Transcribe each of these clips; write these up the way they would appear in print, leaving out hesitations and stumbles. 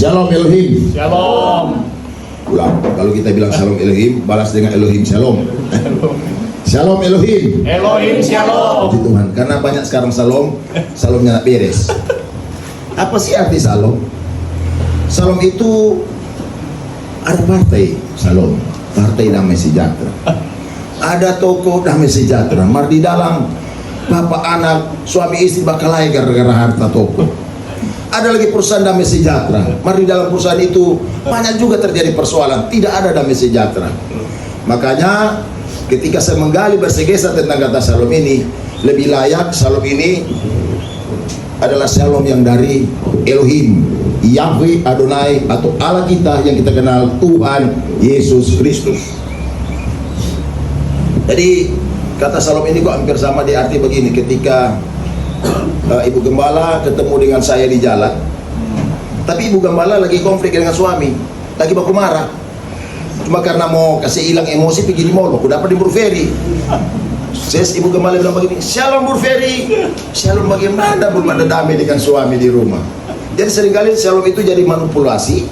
Shalom Elohim. Shalom. Ulang, kalau kita bilang Shalom Elohim, balas dengan Elohim Shalom. Shalom Elohim. Elohim Shalom. Puji Tuhan, karena banyak sekarang Shalomnya nak beres. Apa sih arti Shalom? Shalom itu ada partai Shalom, partai damai sejahtera. Ada toko damai sejahtera. Mar di dalam bapak anak, suami istri bakalai gara-gara harta toko. Ada lagi perusahaan damai sejahtera. Mari di dalam perusahaan itu banyak juga terjadi persoalan, tidak ada damai sejahtera. Makanya ketika saya menggali bersegesar tentang kata shalom ini, lebih layak shalom ini adalah shalom yang dari Elohim, Yahweh Adonai, atau Allah kita yang kita kenal, Tuhan Yesus Kristus. Jadi kata shalom ini kok hampir sama di arti begini. Ketika Ibu Gembala ketemu dengan saya di jalan, tapi Ibu Gembala lagi konflik dengan suami, lagi baku marah, cuma karena mau kasih hilang emosi pergi di mall, aku dapat di Burferi. Ibu Gembala bilang begini, Shalom Burferi. Shalom bagaimana belum ada damai dengan suami di rumah. Jadi seringkali shalom itu jadi manipulasi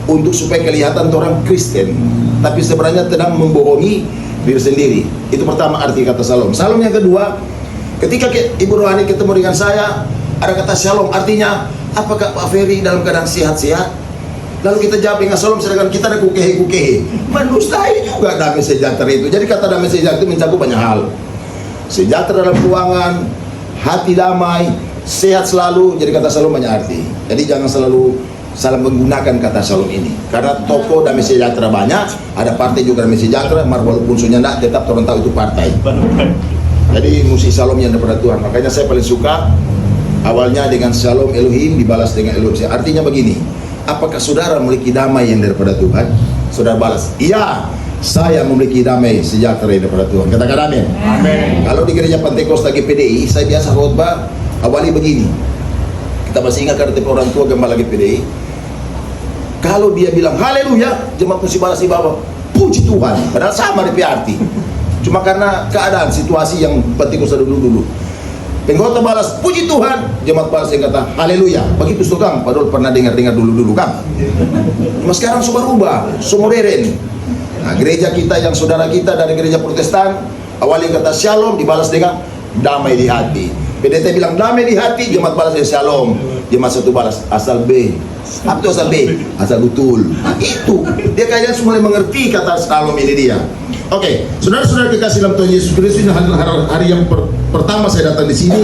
untuk supaya kelihatan orang Kristen, tapi sebenarnya sedang membohongi diri sendiri. Itu pertama arti kata shalom. Shalom yang kedua, ketika Ibu Rohani ketemu dengan saya, ada kata shalom, artinya apakah Pak Ferry dalam keadaan sehat-sehat? Lalu kita jawab dengan shalom, sedangkan kita ada kukehe-kukehe. Mendustai juga damai sejahtera itu. Jadi kata damai sejahtera itu mencakup banyak hal. Sejahtera dalam keuangan, hati damai, sehat selalu. Jadi kata shalom banyak arti. Jadi jangan selalu salah menggunakan kata shalom ini. Karena toko damai sejahtera banyak, ada partai juga damai sejahtera, walaupun sunya enggak, tetap orang tahu itu partai. Jadi musik shalom yang daripada Tuhan. Makanya saya paling suka awalnya dengan shalom Elohim dibalas dengan Elohim. Artinya begini, apakah saudara memiliki damai yang daripada Tuhan? Saudara balas, iya, saya memiliki damai sejahtera yang daripada Tuhan. Katakan amin. Amin. Kalau di gereja Pentekosta GPDI, saya biasa khotbah awali begini. Kita masih ingat karena orang tua gembala GPDI, kalau dia bilang haleluya, jemaat mesti balas di bawah, puji Tuhan. Padahal sama di arti. Cuma karena keadaan situasi yang Pentekosta dulu. Penggota balas puji Tuhan, jemaat balas yang kata haleluya. Begitu tuh Kang, padahal pernah dengar dulu Kang. Cuma sekarang sudah berubah, modern. Nah, gereja kita yang saudara kita dari gereja Protestan, awalnya kata shalom dibalas dengan damai di hati. PDT bilang damai di hati, jemaat balas dengan shalom. Jemaat satu balas asal B. Apa itu asal B? Asal betul. Nah, itu dia kayaknya mulai mengerti kata shalom ini dia. Oke, saudara-saudara kekasih dalam Tuhan Yesus Kristus, ini hari yang pertama saya datang di sini,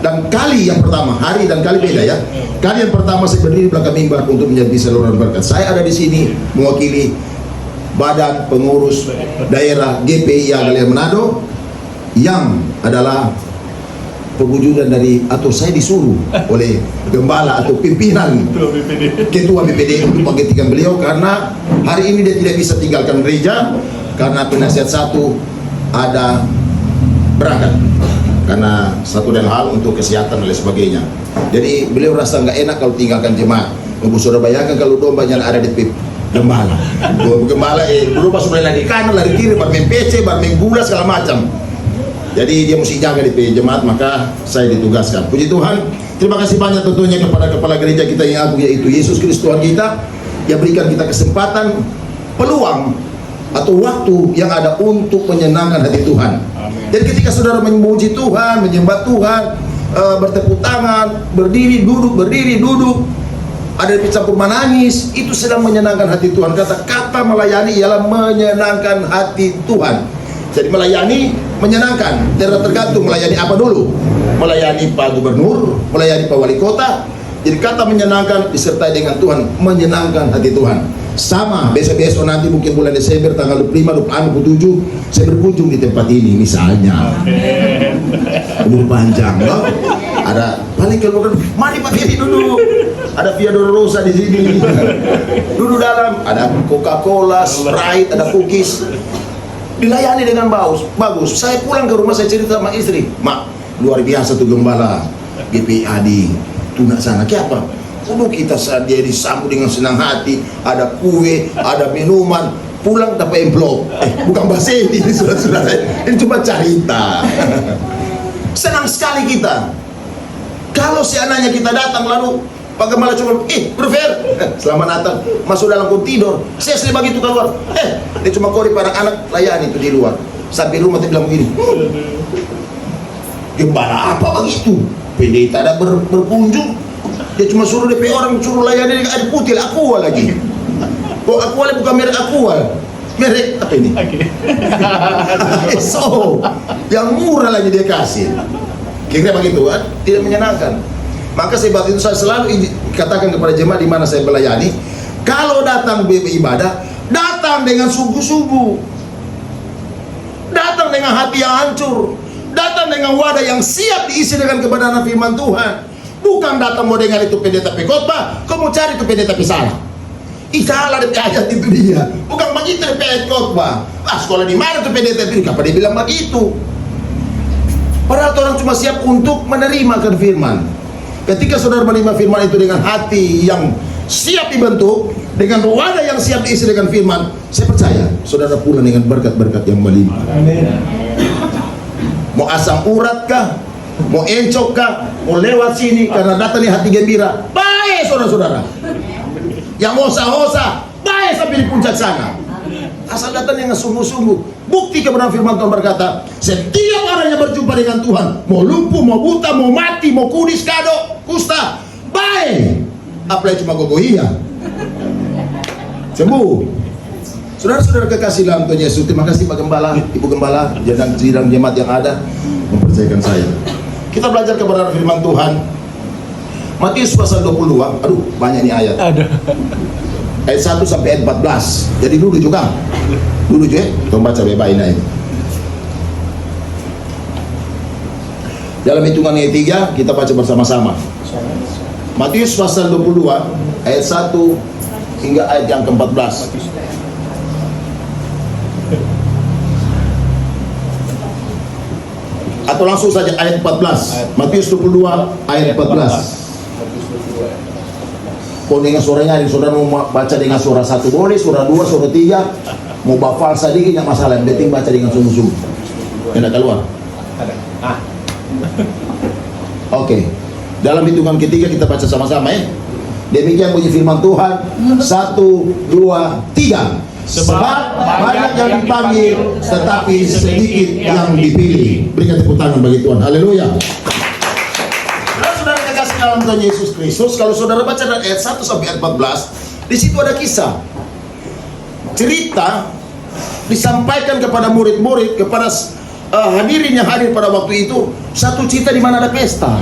dan kali yang pertama, hari dan kali beda ya. Kali yang pertama saya berdiri di belakang mimbar untuk menjadi saluran berkat. Saya ada di sini mewakili Badan Pengurus Daerah GPI Galian Manado, yang adalah pewujudan dari, atau saya disuruh oleh gembala atau pimpinan ketua BPD untuk menggantikan beliau, karena hari ini dia tidak bisa tinggalkan gereja karena penasihat satu ada berangkat karena satu dan hal untuk kesehatan dan lain sebagainya. Jadi beliau rasa nggak enak kalau tinggalkan jemaat. Ibu saudara bayangkan kalau dombanya ada di gembala. Gembala dulu pas sudah lari kanan, lari kiri, bermain PC, bermain gula segala macam. Jadi dia mesti jaga di jemaat, maka saya ditugaskan. Puji Tuhan. Terima kasih banyak tentunya kepada kepala gereja kita yang agung, yaitu Yesus Kristus Tuhan kita, yang berikan kita kesempatan, peluang atau waktu yang ada untuk menyenangkan hati Tuhan. Amin. Jadi ketika saudara memuji Tuhan, menyembah Tuhan, bertepuk tangan, berdiri duduk, ada di campur menangis, itu sedang menyenangkan hati Tuhan. Kata melayani ialah menyenangkan hati Tuhan. Jadi melayani menyenangkan, tergantung melayani apa dulu. Melayani Pak Gubernur, melayani Pak Wali Kota. Jadi kata menyenangkan disertai dengan Tuhan, menyenangkan hati Tuhan. Sama, besok nanti mungkin bulan Desember tanggal 25, 26, 27 saya berkunjung di tempat ini misalnya. Umur panjang loh. Ada paling keluar, mari Pak Ferry duduk. Ada Via Dolorosa di sini. Duduk dalam, ada Coca-Cola, Sprite, ada cookies. Dilayani dengan bagus. Saya pulang ke rumah, saya cerita sama istri, Mak, luar biasa tuh gembala GPA di Tuna sana. Kayak apa? Kita saat dia disambut dengan senang hati, ada kue, ada minuman, pulang dapat amplop. Bukan bahasa ini, saudara-saudara. Ini cuma cerita. Senang sekali kita. Kalau seandainya kita datang lalu Pak Gembala cuma, Brother, selamat Natal, masuk dalam kau tidur. Saya selalu begitu keluar. Dia cuma kori pada anak layani itu di luar. Sampai rumah dia bilang begini, Gembala apa begitu? Pendeta ada berkunjung. Dia cuma suruh DP orang, suruh layani dengan air putih, aqua lagi. Kok aqua bukan merek aqua, merek apa ini? So, yang murah lagi dia kasih. Kira-kira begitu, tidak menyenangkan. Maka sebab itu saya selalu katakan kepada jemaat di mana saya melayani, kalau datang beribadah, datang dengan sungguh-sungguh, datang dengan hati yang hancur, datang dengan wadah yang siap diisi dengan kebenaran firman Tuhan. Bukan datang mau dengar itu pendeta khotbah, kau mau cari itu pendeta salah. Salah di ayat itu dia. Bukan begitu di pendeta khotbah. Sekolah di mana itu pendeta itu? Kapan dia bilang begitu? Padahal orang cuma siap untuk menerima firman. Ketika saudara menerima firman itu dengan hati yang siap dibentuk, dengan wadah yang siap diisi dengan firman, saya percaya saudara pulang dengan berkat-berkat yang melimpah. Mau asam urat kah, mau encok kah, mau lewat sini karena datang di hati gembira, baik saudara-saudara. Yang mau hosa-hosa, baik sampai di puncak sana. Asal datang dengan sungguh-sungguh. Bukti kebenaran firman Tuhan berkata, setiap orang yang berjumpa dengan Tuhan, mau lumpuh, mau buta, mau mati, mau kudis, kado, kusta, baik. Apalagi cuma gogohia, sembuh. Saudara-saudara kekasih dalam Tuhan Yesus, terima kasih Pak Gembala, Ibu Gembala, dan sidang jemaat yang ada mempercayakan saya. Kita belajar kebenaran firman Tuhan. Matius pasal 22, aduh banyak nih ayat. Ayat 1 sampai ayat 14. Jadi dulu juga. Dulu juga, kita baca bebas ini. Dalam hitungan ayat 3 kita baca bersama-sama. Matius pasal 22 ayat 1 hingga ayat yang ke-14. Atau langsung saja ayat 14. Matius 22 ayat 14. Kalau dengan suaranya, saudara mau baca dengan suara 1 boleh, suara 2, suara 3, mau bafal sedikit yang masalah, yang penting baca dengan sungguh-sungguh. Tidak keluar. Oke. Dalam hitungan ketiga kita baca sama-sama ya. Demikian bunyi firman Tuhan. 1, 2, 3. Sebab banyak yang dipanggil, tetapi sedikit yang dipilih. Berikan tepuk tangan bagi Tuhan. Haleluya. Saudara kekasih dalam Tuhan Yesus Kristus, kalau saudara baca dari ayat 1 sampai ayat 14, di situ ada kisah. Cerita disampaikan kepada murid-murid, kepada hadirin yang hadir pada waktu itu, satu cerita di mana ada pesta.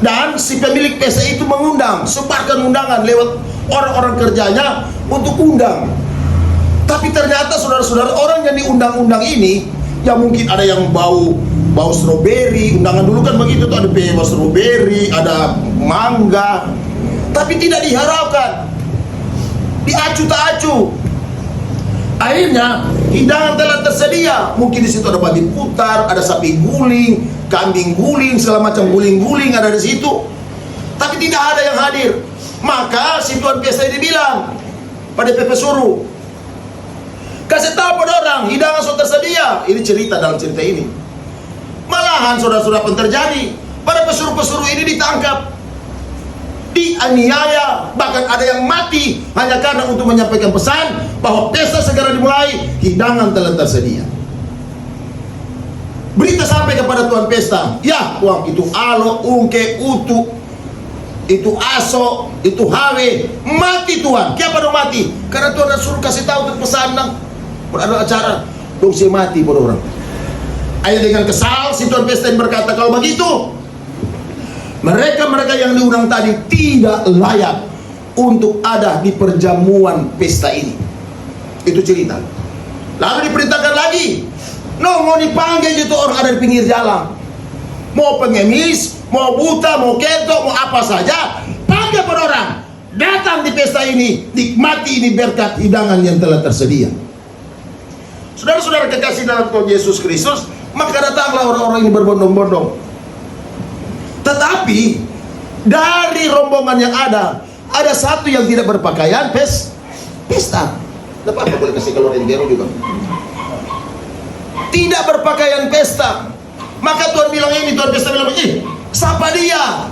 Dan si pemilik pesta itu mengundang, sebarkan undangan lewat orang-orang kerjanya untuk undang. Tapi ternyata saudara-saudara, orang yang diundang-undang ini, yang mungkin ada yang bau stroberi. Undangan dulu kan begitu tuh, ada bau stroberi, ada mangga. Tapi tidak diharapkan, diacu tak acu. Akhirnya hidangan telah tersedia. Mungkin di situ ada babi putar, ada sapi guling, kambing guling, segala macam guling-guling ada di situ. Tapi tidak ada yang hadir. Maka si tuan pesta ini bilang pada pesuruh, kasih tahu pada orang hidangan sudah tersedia. Ini cerita dalam cerita ini. Malahan saudara-saudara pun terjadi. Pada pesuruh-pesuruh ini ditangkap, dianiaya, bahkan ada yang mati hanya karena untuk menyampaikan pesan bahwa pesta segera dimulai, hidangan telah tersedia. Berita sampai kepada tuan pesta, ya tuan, itu alo, ungke, utu, itu aso, itu hawe, mati tuan. Kenapa dong mati? Karena tuan suruh kasih tahu untuk pesan nang ada acara, dong si mati pada orang. Ayah dengan kesal, si tuan pesta berkata, kalau begitu mereka yang diundang tadi tidak layak untuk ada di perjamuan pesta ini. Itu cerita. Lalu diperintahkan lagi, mau dipanggil itu orang ada di pinggir jalan, mau pengemis, mau buta, mau kentok, mau apa saja, panggil pada orang datang di pesta ini, nikmati ini berkat hidangan yang telah tersedia. Saudara-saudara kekasih dalam Tuhan Yesus Kristus, maka datanglah orang-orang ini berbondong-bondong. Tetapi dari rombongan yang ada satu yang tidak berpakaian pesta. Apa boleh kasih keluar endero juga. Tidak berpakaian pesta. Maka Tuhan bilang ini, Tuhan pesta bilang ini, siapa dia?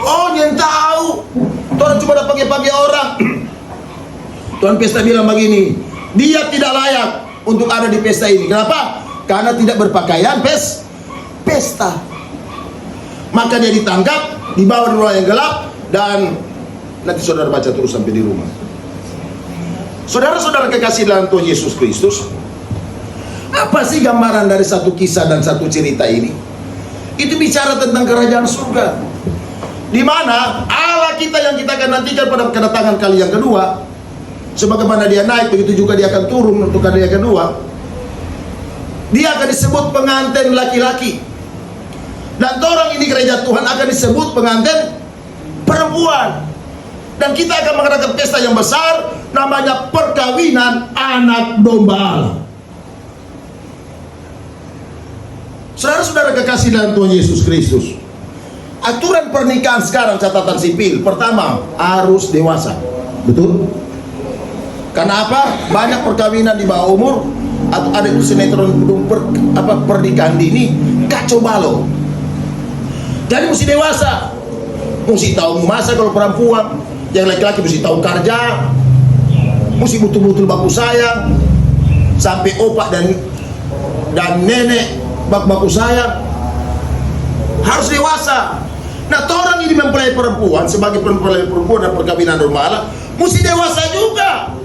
Oh, yang tahu. Tuhan cuma ada pakai-pakai orang. Tuhan pesta bilang begini, dia tidak layak untuk ada di pesta ini. Kenapa? Karena tidak berpakaian pesta. Maka dia ditangkap, dibawa di ruang yang gelap, dan nanti saudara baca terus sampai di rumah. Saudara-saudara kekasih dalam Tuhan Yesus Kristus, apa sih gambaran dari satu kisah dan satu cerita ini? Itu bicara tentang kerajaan surga, di mana Allah kita yang kita akan nantikan pada kedatangan kali yang kedua. Sebagaimana dia naik, begitu juga dia akan turun untuk kali yang kedua. Dia akan disebut pengantin laki-laki, dan orang ini gereja Tuhan akan disebut pengantin perempuan. Dan kita akan mengadakan pesta yang besar, namanya perkawinan anak domba Allah. Saudara-saudara kekasih dalam Tuhan Yesus Kristus, aturan pernikahan sekarang catatan sipil, pertama harus dewasa. Betul? Karena apa? Banyak perkawinan di bawah umur, atau ada itu sinetron pernikahan dini, kacau balau. Jadi mesti dewasa, mesti tahu masa kalau perempuan, yang laki-laki mesti tahu kerja, mesti betul-betul baku sayang, sampai opak dan nenek baku sayang, harus dewasa. Nah, orang ini mempelai perempuan sebagai mempelai perempuan dan perkawinan domba Allah, mesti dewasa juga.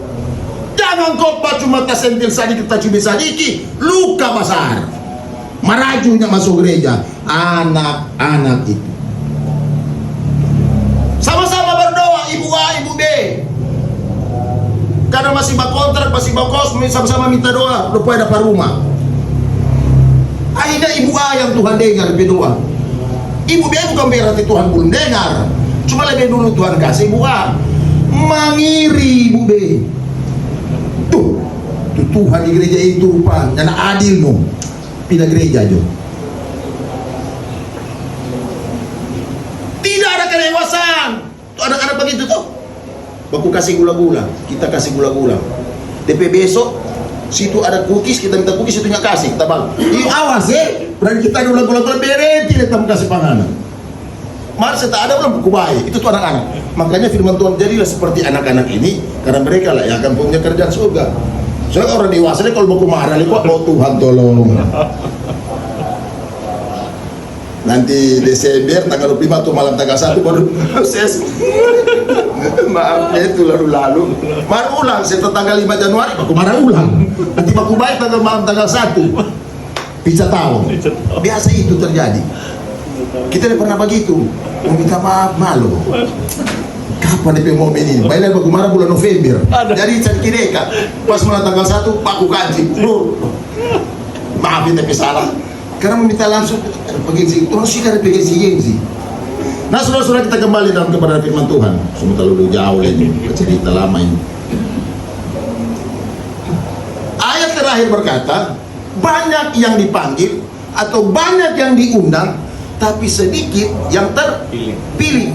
Jangan kau cuma tasentil sadiki tacubi sadiki, luka besar. Merajunya masuk gereja anak-anak itu. Sama-sama berdoa, ibu A, ibu B. Karena masih berkontrak, masih berkos, sama-sama minta doa supaya dapat rumah. Akhirnya ibu A yang Tuhan dengar berdoa. Ibu B bukan berarti Tuhan belum dengar, cuma lebih dulu Tuhan kasih ibu A. Mengiri ibu B. Tuh Tuhan di gereja itu Pak, dan adil no. Pindah gereja jo. Tidak ada kedewasaan. Tuh anak-anak begitu tuh. Baku kasih gula-gula, kita kasih gula-gula. DP besok situ ada cookies, kita minta cookies, situnya kasih, kita bang. Iya awas berarti kita ada gula-gula bereti, kita kasih panganan. Mari saya ada belum buku baik, itu tuh anak-anak. Makanya firman Tuhan, jadilah seperti anak-anak ini, karena mereka lah yang akan punya kerjaan surga. Soalnya orang dewasa deh kalau mau marah nih kok, oh Tuhan tolong. Nanti Desember tanggal 25 atau malam tanggal 1 baru proses. Maaf ya itu lalu-lalu. Mari ulang setelah tanggal 5 Januari aku marah ulang. Nanti baku baik tanggal malam tanggal 1. Bisa tahu. Biasa itu terjadi. Kita tidak pernah begitu. Mau minta maaf malu. Kapan DP momen ini? Baiklah baku marah bulan November. Jadi cari kireka. Pas malam tanggal 1 baku kaji. Maafin tapi salah. Karena meminta langsung gengsi, Tuhan sih dari gengsi. Nah, saudara-saudara, kita kembali dalam kepada firman Tuhan. Semua terlalu jauh lagi cerita lama ini. Ayat terakhir berkata, banyak yang dipanggil atau banyak yang diundang, tapi sedikit yang terpilih.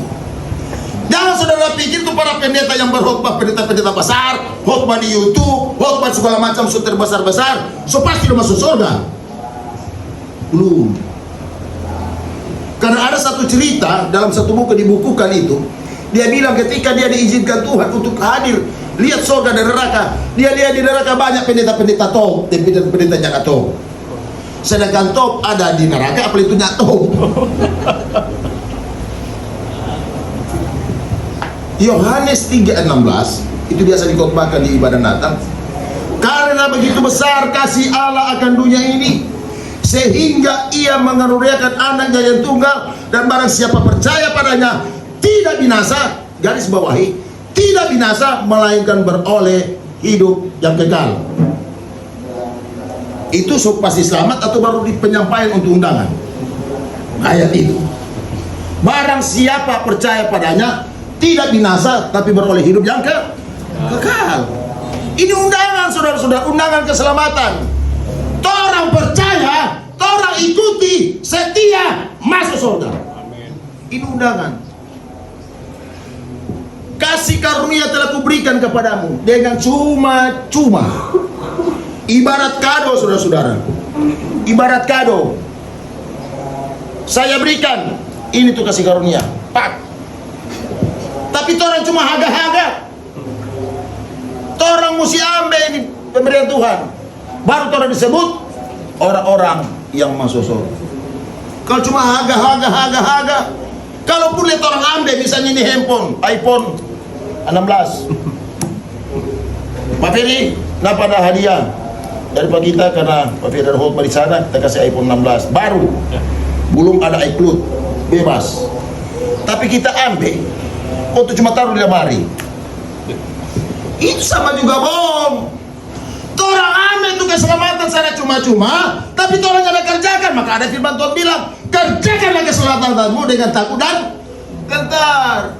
Jangan saudara pikir itu para pendeta yang berkhotbah, pendeta-pendeta besar, khotbah di YouTube, khotbah segala macam suter besar-besar, so pasti udah masuk surga. Belum. Karena ada satu cerita dalam satu buku dibukukan itu, dia bilang ketika dia diizinkan Tuhan untuk hadir lihat surga dan neraka, dia lihat di neraka banyak pendeta-pendeta top dan pendeta jaga top, sedangkan top ada di neraka apa itu top. Yohanes 3:16 itu biasa dikhotbahkan di ibadah Natal. Karena begitu besar kasih Allah akan dunia ini, sehingga ia mengaruniakan anaknya yang tunggal, dan barang siapa percaya padanya tidak binasa, garis bawahi, tidak binasa, melainkan beroleh hidup yang kekal. Itu pasti selamat atau baru di penyampaian untuk undangan? Ayat itu. Barang siapa percaya padanya tidak binasa, tapi beroleh hidup yang kekal. Ini undangan saudara-saudara, undangan keselamatan. Orang percaya, orang ikuti, setia, masuk surga. Ini undangan. Kasih karunia telah kuberikan kepadamu dengan cuma-cuma. Ibarat kado saudara-saudara. Ibarat kado. Saya berikan, ini tuh kasih karunia. Pak, Tapi orang cuma haga-haga. Orang mesti ambil ini pemberian Tuhan. Baru orang disebut orang-orang yang masuk surga. Kalau cuma haga. Kalaupun lihat orang ambil, misalnya ini handphone, iPhone 16. Pak Ferry, kenapa ada hadiah dari Pak kita karena Pak Ferry ada khutbah di sana, kita kasih iPhone 16 baru, belum ada iCloud, bebas. Tapi kita ambil, untuk cuma taruh di lemari. Itu sama juga bohong. Orang ambil itu keselamatan sana cuma-cuma, tapi orang yang ada kerjakan. Maka ada firman Tuhan bilang, kerjakanlah keselamatanmu dengan takut dan gentar.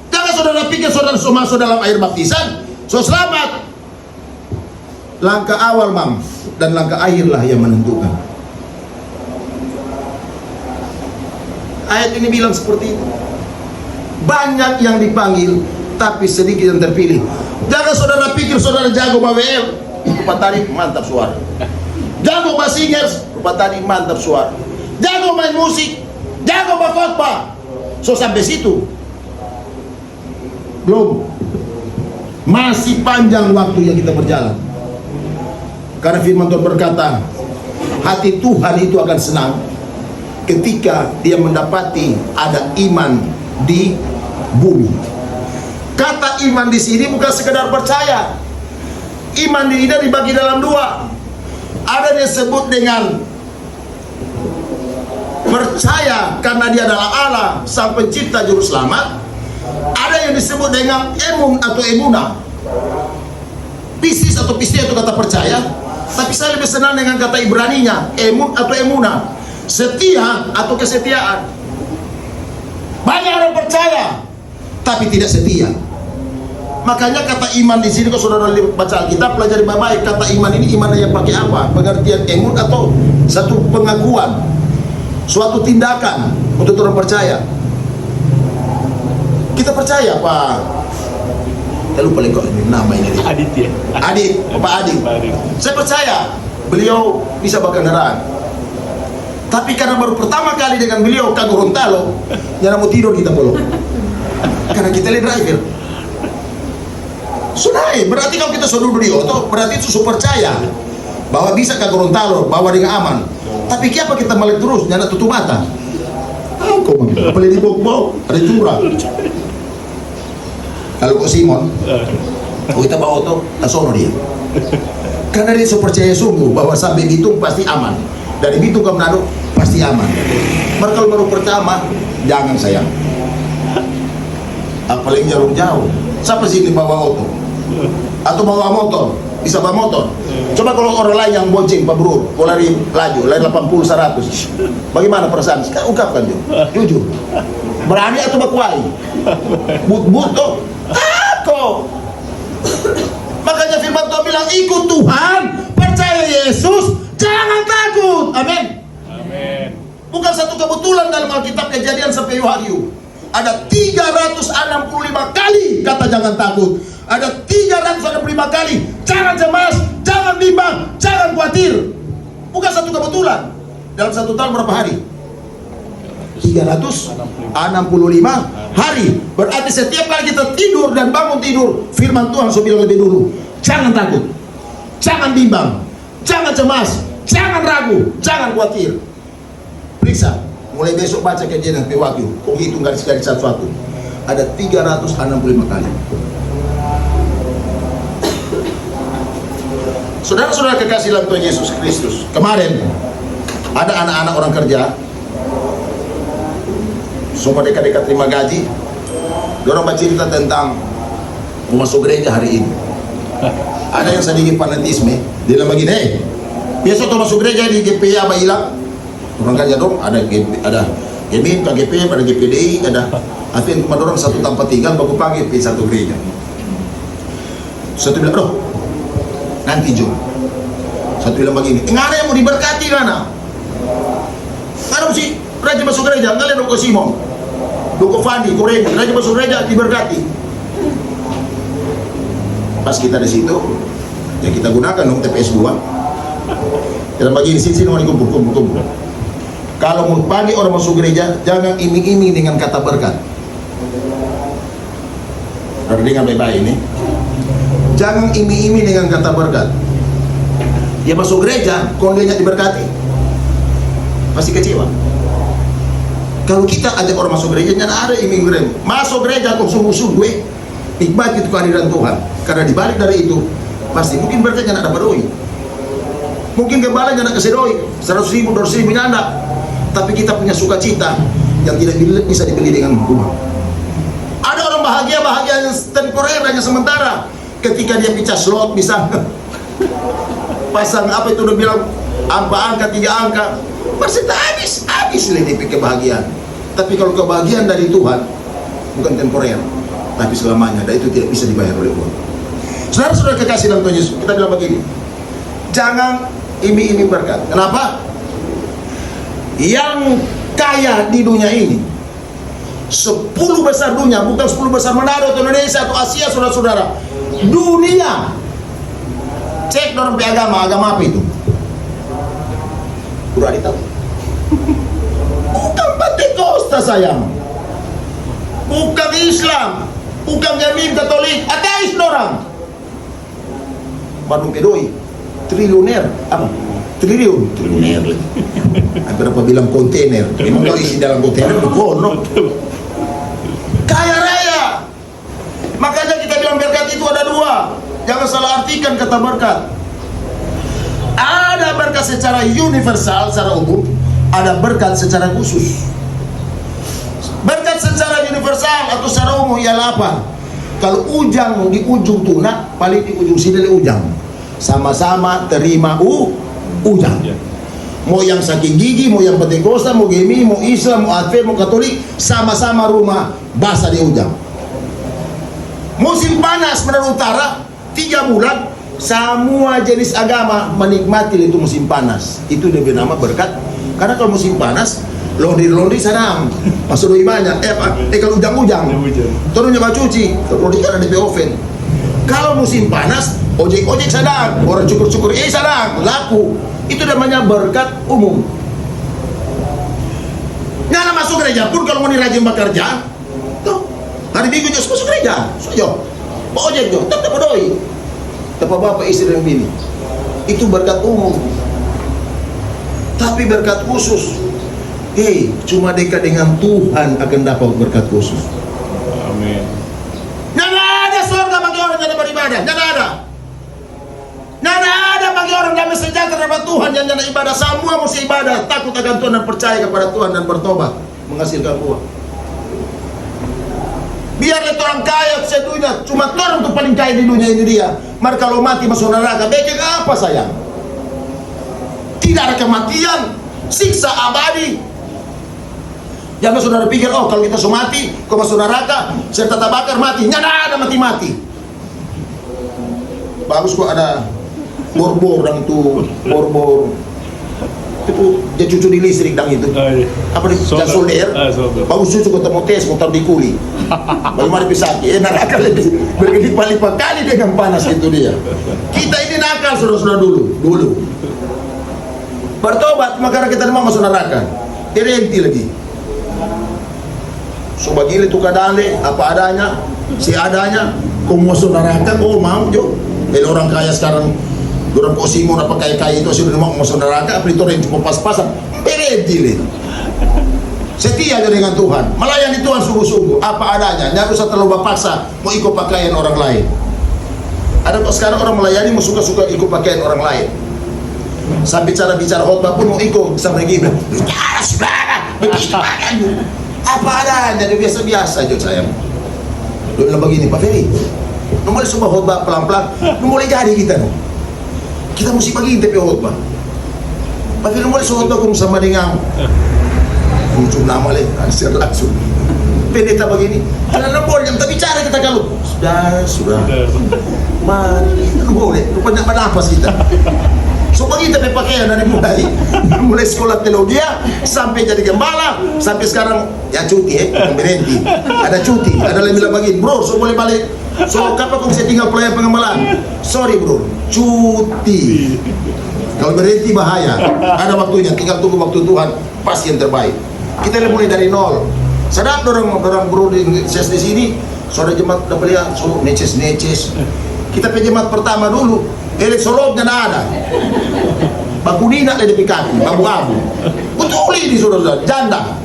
Jangan saudara pikir saudara masuk dalam air baptisan, so selamat. Langkah awal dan langkah akhirlah yang menentukan. Ayat ini bilang seperti itu. Banyak yang dipanggil, tapi sedikit yang terpilih. Jangan saudara pikir saudara jago BWL, rupa tadi mantap suara. Jago basingers, rupa tadi mantap suara. Jago main musik, jago khotbah. So sampai situ belum. Masih panjang waktu yang kita berjalan. Karena firman Tuhan berkata, hati Tuhan itu akan senang ketika dia mendapati ada iman di bumi. Kata iman di sini bukan sekedar percaya. Iman ini dibagi dalam dua. Ada yang disebut dengan percaya karena dia adalah Allah, sang pencipta juru selamat. Ada yang disebut dengan emun atau emuna. Piscis atau pistis itu kata percaya. Tapi saya lebih senang dengan kata Ibraninya, emun atau emuna. Setia atau kesetiaan. Banyak orang percaya, tapi tidak setia. Makanya kata iman di sini, kalau saudara baca Alkitab, pelajari baik-baik. Kata iman ini iman yang pakai apa? Pengertian emun atau satu pengakuan, suatu tindakan untuk orang percaya. Kita percaya Pak, saya lupa lagi nama ini. Adit, Bapak Adit. Saya percaya beliau bisa berkendaraan. Tapi karena baru pertama kali dengan beliau ke Gorontalo, jangan mau tidur kita belum. Karena kita lihat driver. Sudah, berarti kalau kita suruh beliau, berarti itu percaya bahwa bisa ke Gorontalo, bawa dengan aman. Tapi kenapa kita balik terus, jangan tutup mata. Kok boleh dibok-bok, ada curang. Kalau kok Simon, kita bawa auto, langsung dia. Karena dia percaya sungguh bahwa sampai Bitung pasti aman. Dari Bitung ke Manado pasti aman. Kalau baru pertama, jangan sayang. Apalagi jauh-jauh. Siapa sih ini bawa auto? Atau bawa motor? Bisa bawa motor. Coba kalau orang lain yang bonceng, Pak Bro, kalau lari laju, lari 80-100. Bagaimana perasaan? Sekarang ungkapkan jujur. Berani atau bakuai? But-but tuh. Takut. Makanya firman Tuhan bilang, ikut Tuhan, percaya Yesus, jangan takut. Amin. Amin. Bukan satu kebetulan dalam Alkitab Kejadian sampai Wahyu. Ada 365 kali kata jangan takut. Ada 365 kali jangan cemas, jangan bimbang, jangan khawatir. Bukan satu kebetulan. Dalam satu tahun berapa hari? 365 hari. Berarti setiap kali kita tidur dan bangun tidur, firman Tuhan sudah bilang lebih dulu, jangan takut, jangan bimbang, jangan cemas, jangan ragu, jangan khawatir. Periksa, mulai besok baca Kejadian sampai Wahyu, kau hitung garis-garis satu-satu. Ada 365 kali. Saudara-saudara kekasih dalam Tuhan Yesus Kristus, kemarin ada anak-anak orang kerja, semua dekat-dekat terima gaji. Dorang bercerita tentang mau masuk gereja hari ini. Ada yang sedikit fanatisme, dia bilang begini, biasa tuh masuk gereja di GPI apa hilang? Orang kerja dong, ada GMIN, KGP, ada GPDI, ada artinya cuma dorang satu tempat tinggal, baru panggil di satu gereja. Satu bilang, "Bro, nanti jom." Satu bilang begini, "Nggak ada yang mau diberkati mana? Nggak ada sih, raja masuk gereja, nggak ada Doko Simon, Doko Fandi, Koreni, raja masuk gereja diberkati." Pas kita di situ, ya kita gunakan dong TPS 2. Kita begini, sini mau dikumpul. Kalau mau pagi orang masuk gereja, jangan iming-iming dengan kata berkat. Saudara dengar baik-baik ini. Jangan imi-imi dengan kata berkat. Dia masuk gereja, kondenya diberkati, pasti kecewa. Kalau kita ajak orang masuk gereja, jangan ada imi gereja. Masuk gereja kok sungguh-sungguh, nikmati itu kehadiran Tuhan. Karena dibalik dari itu, pasti mungkin berkat jangan ada beroi. Mungkin gembala jangan kesedoi, 100.000, 200.000 nyanda. Tapi kita punya sukacita yang tidak bisa dibeli dengan uang. Ada orang bahagia yang temporer, hanya sementara. Ketika dia pecah slot bisa pasang apa itu udah bilang angka 3 angka, pasti habis ini kebahagiaan. Tapi kalau kebahagiaan dari Tuhan bukan temporer, tapi selamanya, dan itu tidak bisa dibayar oleh uang. Saudara-saudara kekasih dalam Tuhan Yesus, kita bilang begini, jangan imi-imi berkat. Kenapa? Yang kaya di dunia ini, 10 besar dunia, bukan 10 besar Manado atau Indonesia atau Asia, saudara-saudara, dunia. Cek orang agama apa itu? Udah ditahu. Bukan Pentekosta sayang, bukan Islam, bukan Yamin Katolik, ateis orang. Bandung pedoi, triliuner, apa? Triliuner. Berapa bilang kontainer? Memang kalau isi dalam kontainer bukan. Kaya raya. Makanya kita bilang berkat itu ada 2. Jangan salah artikan kata berkat. Ada berkat secara universal, secara umum. Ada berkat secara khusus. Berkat secara universal atau secara umum ialah apa? Kalau ujang di ujung tuna, paling di ujung sini di ujang. Sama-sama terima ujang. Mau yang saking gigi, mau yang Pentekosta, mau Gemi, mau Islam, mau Advent, mau Katolik, sama-sama rumah basah di ujang. Musim panas menurut utara 3 bulan, semua jenis agama menikmati itu musim panas. Itu dia bernama berkat. Karena kalau musim panas, laundry sana masuk doi banyak. Kalau ujang-ujang, turunnya baju cuci, laundry kan ada di oven. Kalau musim panas, ojek sadang, orang cukur sadang, laku. Itu namanya berkat umum. Nyala masuk gereja pun kalau mau rajin bekerja, tuh hari Minggu just masuk gereja, soyo, ojek jo, tetap doi. Bapak istri dan bini, itu berkat umum. Tapi berkat khusus, cuma dekat dengan Tuhan akan dapat berkat khusus. Amin. Nggak ada surga bagi orang yang beribadah, nggak ada. Nggak ada bagi orang yang sejahtera dengan Tuhan yang ibadah. Semua mesti ibadah, takut akan Tuhan dan percaya kepada Tuhan dan bertobat, menghasilkan buah. Biar itu orang kaya sedunia, cuma orang tuh paling kaya di dunia ini dia. Maka kalau mati masuk neraka, bikin apa sayang? Tidak ada kematian, siksa abadi. Jangan saudara pikir, kalau kita sudah mati, kau masuk neraka, serta bakar mati. Nggak ada mati-mati. Bagus kok ada borbor dan tuh borbor. Itu dia cucu di listrik dang itu. Apa di solder? Bagus cucu ketemu tes, mutar di kuli. Bagaimana pisaki? Neraka lebih berlipat-lipat kali dengan panas itu dia. Kita ini nakal saudara-saudara dulu. Bertobat, maka kita mau masuk neraka. Direnti lagi. So bagili itu kadale apa adanya, si adanya. Kau masuk neraka, kau mau jo. Jadi orang kaya sekarang, orang posimo apa kaya-kaya itu sudah mau masuk neraka, apa itu yang cukup pas-pasan. Direnti. Setia dengan Tuhan, melayani Tuhan sungguh-sungguh, apa adanya, nggak usah terlalu paksa mau ikut pakaian orang lain. Ada kok sekarang orang melayani mau suka-suka ikut pakaian orang lain. Sampai bicara khotbah pun mau ikut sama gibran. Apa adanya, dia biasa-biasa aja sayang. Lu begini Pak Ferry, lu mulai semua khotbah pelan-pelan, lu mulai jadi kita. Kita mesti begini tapi khotbah. Pak Ferry mulai khotbah sama dengan muncul nama langsung pendeta begini karena boleh kita bicara kita kalau sudah mari boleh rupanya bernapas kita so kita pakaian dari mulai sekolah teologi sampai jadi gembala sampai sekarang ya cuti berhenti ada cuti ada lebih begini bro so boleh balik so kapan kau bisa tinggal pelayan pengembalaan sorry bro cuti kalau berhenti bahaya ada waktunya tinggal tunggu waktu Tuhan pasti yang terbaik. Kita mulai dari nol. Sadap orang bro di sini Saudara jemaat udah beliau, so neces. Kita pergi jemaat pertama dulu, solobnya nggak ada. Bakunina dari kaki, abu-abu. Betul ini saudara, janda.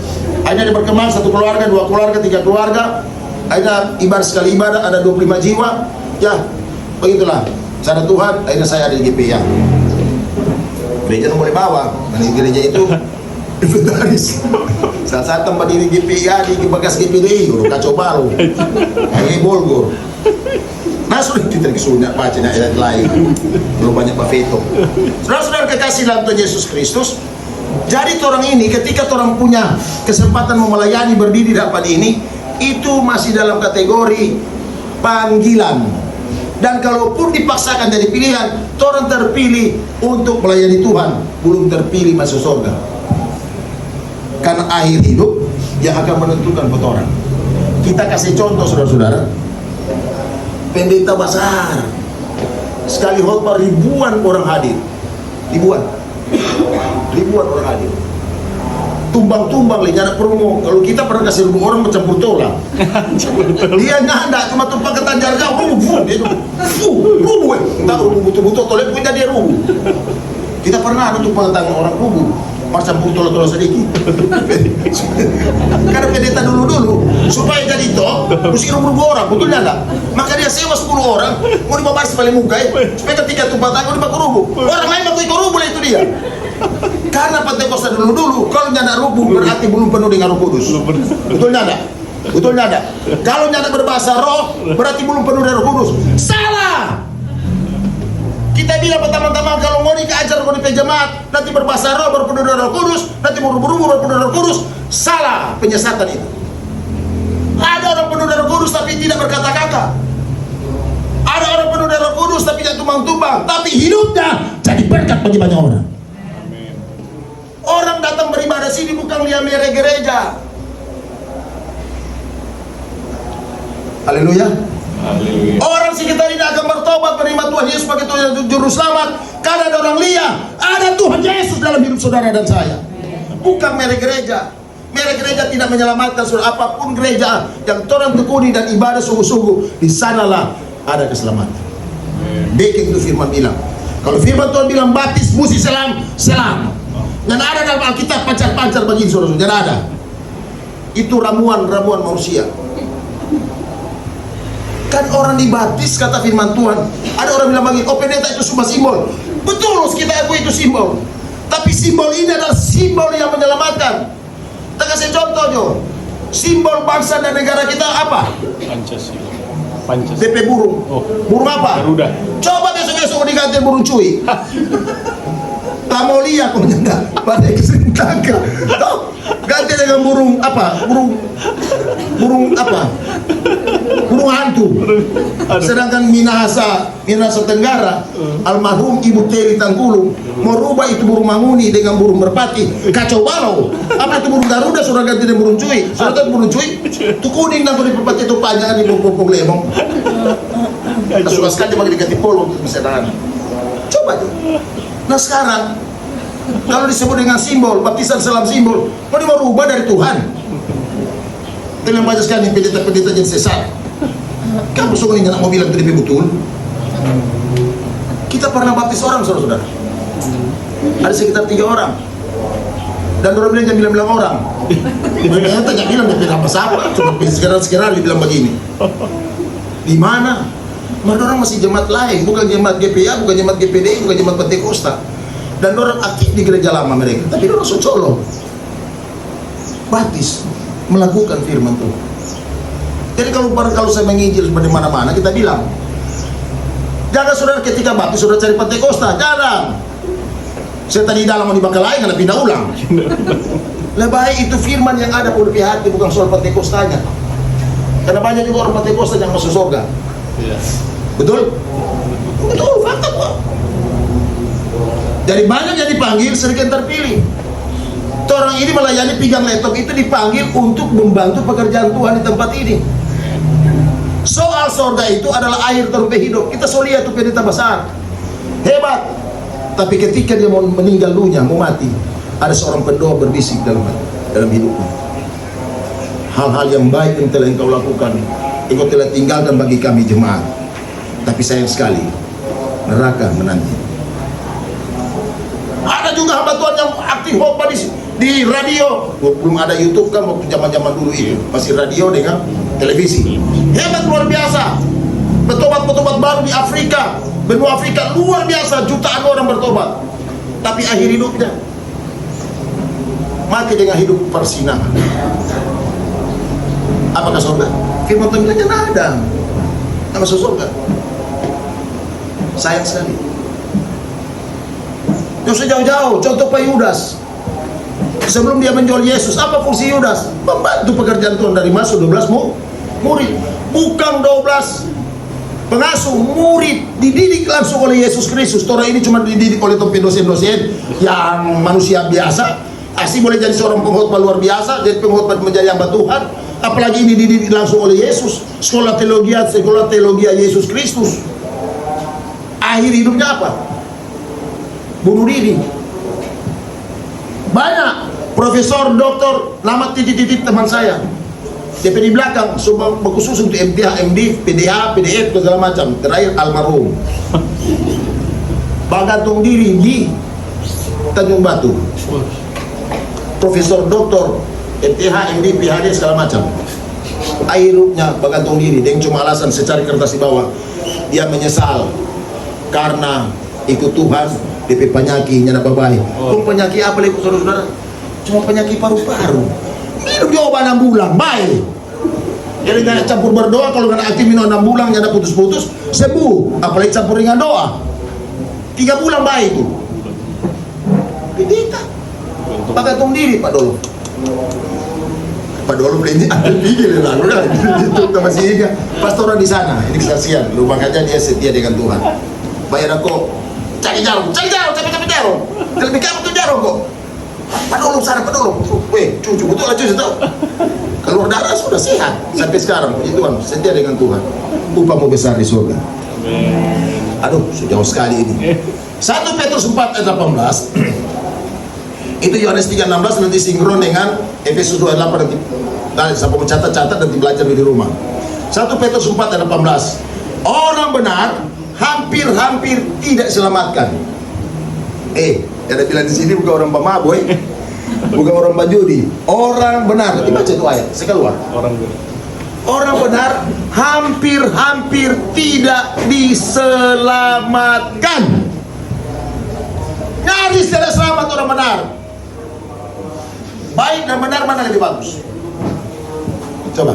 Akhirnya dia berkembang, 1 keluarga, 2 keluarga, 3 keluarga. Akhirnya ibadah sekali ibadah ada 25 jiwa. Ya, begitulah. Cara Tuhan, akhirnya saya ada di GPIA. Gereja itu boleh bawa, dan gereja itu inventaris. Saat saya tempat di GPIA di bekas GPDI, udah kacau baru. Ini Bolgor. Nah sudah kita kesulitan baca ayat lain, belum banyak bafeto. Saudara-saudara kekasih dalam Tuhan Yesus Kristus, jadi orang ini ketika orang punya kesempatan melayani berdiri dapat ini, itu masih dalam kategori panggilan. Dan kalaupun dipaksakan dari pilihan, orang terpilih untuk melayani Tuhan, belum terpilih masuk surga. Karena akhir hidup yang akan menentukan buat orang. Kita kasih contoh saudara-saudara. Pendeta besar sekali khotbah ribuan orang hadir, ribuan orang hadir, tumbang-tumbang lenyana promo. Kalau kita pernah kasih 1.000 orang mencampur tolang, dia nyanda cuma tumpang ke tanjar jauh, dia rubuh, entah rubuh betul-betul toleh punya dia rubuh. Kita pernah ada tumpang tangan orang rubuh, campur tolang sedikit. Karena pendeta dulu supaya jadi toh mesti rubuh orang, betul enggak? Maka dia sewa 10 orang, mau dibahas paling muka supaya ketika tumpang tangan dipakai rubuh. Orang lain pakai rubuh itu dia. Karena Pentakosta dulu kalau nyanda rubuh berarti belum penuh dengan Roh Kudus. Betul nyanda? Betul nyanda? Kalau nyanda berbahasa roh berarti belum penuh dengan Roh Kudus. Salah. Kita bilang pertama-tama kalau mau dikeajar mau jemaat nanti berbahasa roh baru penuh dengan Roh Kudus, nanti berubah-ubah baru penuh dengan Roh Kudus. Salah, penyesatan itu. Ada orang penuh dengan Roh Kudus tapi tidak berkata-kata. Ada orang penuh dengan Roh Kudus tapi tidak tumbang-tumbang, tapi hidupnya jadi berkat bagi banyak orang. Orang datang beribadah sini bukan lihat mere gereja. Haleluya. Orang sekitar ini akan bertobat menerima Tuhan Yesus sebagai Tuhan Juru Selamat karena ada orang lihat ada Tuhan Yesus dalam hidup saudara dan saya. Bukan mere gereja. Mere gereja tidak menyelamatkan saudara. Apapun gereja yang orang tekuni dan ibadah sungguh-sungguh, di sanalah ada keselamatan. Bikin itu firman bilang. Kalau firman Tuhan bilang baptis mesti selam. Dan ada dalam Alkitab pancar-pancar bagi saudara-saudara. Dan ada. Itu ramuan manusia. Kan orang dibaptis kata firman Tuhan. Ada orang bilang bagi, oh pendeta itu cuma simbol. Betul, kita akui itu simbol. Tapi simbol ini adalah simbol yang menyelamatkan. Kita kasih contoh Jo. Simbol bangsa dan negara kita apa? Pancasila. DP burung. Burung apa? Garuda. Coba besok-besok diganti burung cuy. Tamolia kok enggak pada kesini tangga. Ganti dengan burung apa? Burung apa? Burung hantu. Sedangkan Minahasa Tenggara, almarhum Ibu Teri Tangkulung mau rubah itu burung manguni dengan burung merpati. Kacau balau. Apa itu burung Garuda sudah ganti dengan burung cuy. Sudah tahu burung cuy? Itu kuning dan burung merpati itu panjang di pokok lemong. Suka sekali bagi diganti polong untuk misalnya. Coba tuh. Nah sekarang kalau disebut dengan simbol baptisan selam simbol, mau dirubah dari Tuhan. Dengan banyak sekali pendeta-pendeta jadi sesat. Kamu sungguh nggak mau bilang itu lebih betul? Kita pernah baptis orang saudara-saudara. Ada sekitar 3 orang. Dan orang bilang jangan bilang orang. Mereka tanya bilang dia bilang apa? Cuma sekarang dia bilang begini. Di mana? Mereka orang masih jemaat lain, bukan jemaat GPA, bukan jemaat GPDI, bukan jemaat Pentakosta. Dan orang aktif di gereja lama mereka, tapi orang socolong. Baptis, melakukan firman Tuhan. Jadi kalau saya menginjil di mana-mana, kita bilang, jangan saudara ketika baptis saudara cari Pentakosta, jangan. Saya tadi dalam mau dibakar lain, karena pindah ulang. Lebih baik itu firman yang ada pada hati, bukan soal Pentakostanya. Karena banyak juga orang Pentakosta yang masuk surga. Betul? Betul, fakta kok. Jadi banyak yang dipanggil, sedikit terpilih. Orang ini melayani pinggang laptop itu dipanggil untuk membantu pekerjaan Tuhan di tempat ini. Soal surga itu adalah air terumpe hidup. Kita so lihat tuh pendeta besar, hebat. Tapi ketika dia mau meninggal dunia, mau mati, ada seorang pendoa berbisik dalam hidupnya. Hal-hal yang baik yang telah engkau lakukan Engkau telah tinggalkan bagi kami jemaat. Tapi sayang sekali, neraka menanti. Ada juga hamba Tuhan yang aktif khotbah di radio. Belum ada YouTube kan waktu zaman-zaman dulu itu, masih radio dengan televisi. Hebat luar biasa. Bertobat-bertobat baru di Afrika, benua Afrika luar biasa, jutaan orang bertobat. Tapi akhir hidupnya mati dengan hidup persinahan. Apakah surga? Firman Tuhan bilang jangan ada. Tak masuk surga. Sayang sekali. Yang sejauh-jauh, contoh Pak Yudas. Sebelum dia menjual Yesus, apa fungsi Yudas? Membantu pekerjaan Tuhan dari masuk 12 murid. Bukan 12 pengasuh, murid dididik langsung oleh Yesus Kristus. Torah ini cuma dididik oleh dosen-dosen yang manusia biasa. Asli boleh jadi seorang pengkhotbah luar biasa, jadi pengkhotbah menjadi hamba Tuhan. Apalagi ini dididik langsung oleh Yesus. Sekolah teologi Yesus Kristus. Akhir hidupnya apa? Bunuh diri. Banyak profesor, doktor, nama titik-titik teman saya. DP di belakang, semua berkhusus untuk MTH, MD, PDH, PDF, segala macam. Terakhir almarhum. Bergantung diri di Tanjung Batu. Profesor, doktor, MTH, MD, PhD, segala macam. Akhirnya bergantung diri. Dia cuma alasan secari kertas di bawah. Dia menyesal karena ikut Tuhan. DP penyakit nyana babai. Penyakit apa lagi saudara-saudara? Cuma penyakit paru-paru. Minum dia obat 6 bulan, baik. Jadi nggak campur berdoa, kalau nggak aktif minum 6 bulan, nyana putus-putus, sembuh. Apalagi campur dengan doa. 3 bulan baik itu. Kita gantung diri Pak Dolo. Pak Dolo beli ambil pikir lah, udah itu masih ingat. Pastoran di sana, ini kesaksian. Lu makanya dia setia dengan Tuhan. Bayar aku, cari jauh, capek jauh. Lebih kamu tuh jauh kok. Pak Dolo sana, Pak Dolo. Weh, cucu betul lah cucu tahu. Keluar darah sudah sehat sampai sekarang. Puji Tuhan, setia dengan Tuhan. Upamu besar di surga. Aduh, sejauh sekali ini. 1 Petrus 4 ayat 18. Itu Yohanes 3:16 nanti sinkron dengan Efesus 2:8 nanti. Nah, siapa mau catat nanti belajar di rumah. 1 Petrus 4 ayat 18. Orang benar hampir tidak diselamatkan. Ada bilang di sini bukan orang pemaboy, bukan orang bajudi. Orang benar. Nanti baca itu ayat. Saya keluar. Orang benar hampir tidak diselamatkan. Nyaris tidak selamat orang benar. Baik dan benar mana lebih bagus? Coba.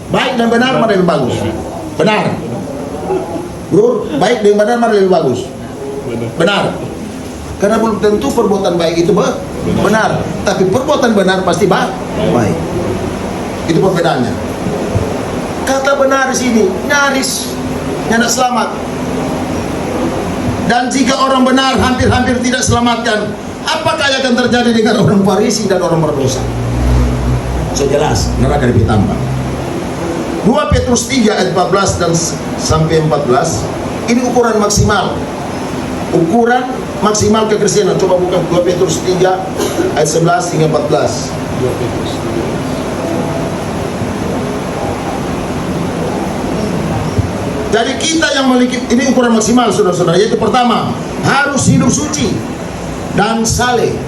Baik dan benar mana lebih bagus? Benar. Bro, baik dan benar mana lebih bagus? Benar. Karena belum tentu perbuatan baik itu benar, tapi perbuatan benar pasti baik. Itu perbedaannya. Kata benar di sini nyaris tidak selamat. Dan jika orang benar hampir tidak selamatkan, apakah yang akan terjadi dengan orang Farisi dan orang berdosa? So jelas, neraka lebih tambah. 2 Petrus 3 ayat 14 dan sampai 14. Ini ukuran maksimal. Ukuran maksimal kekristenan. Coba buka 2 Petrus 3 ayat 11 hingga 14. 2 Petrus 3. Jadi kita yang memiliki, ini ukuran maksimal saudara-saudara, yaitu pertama, harus hidup suci dan saleh,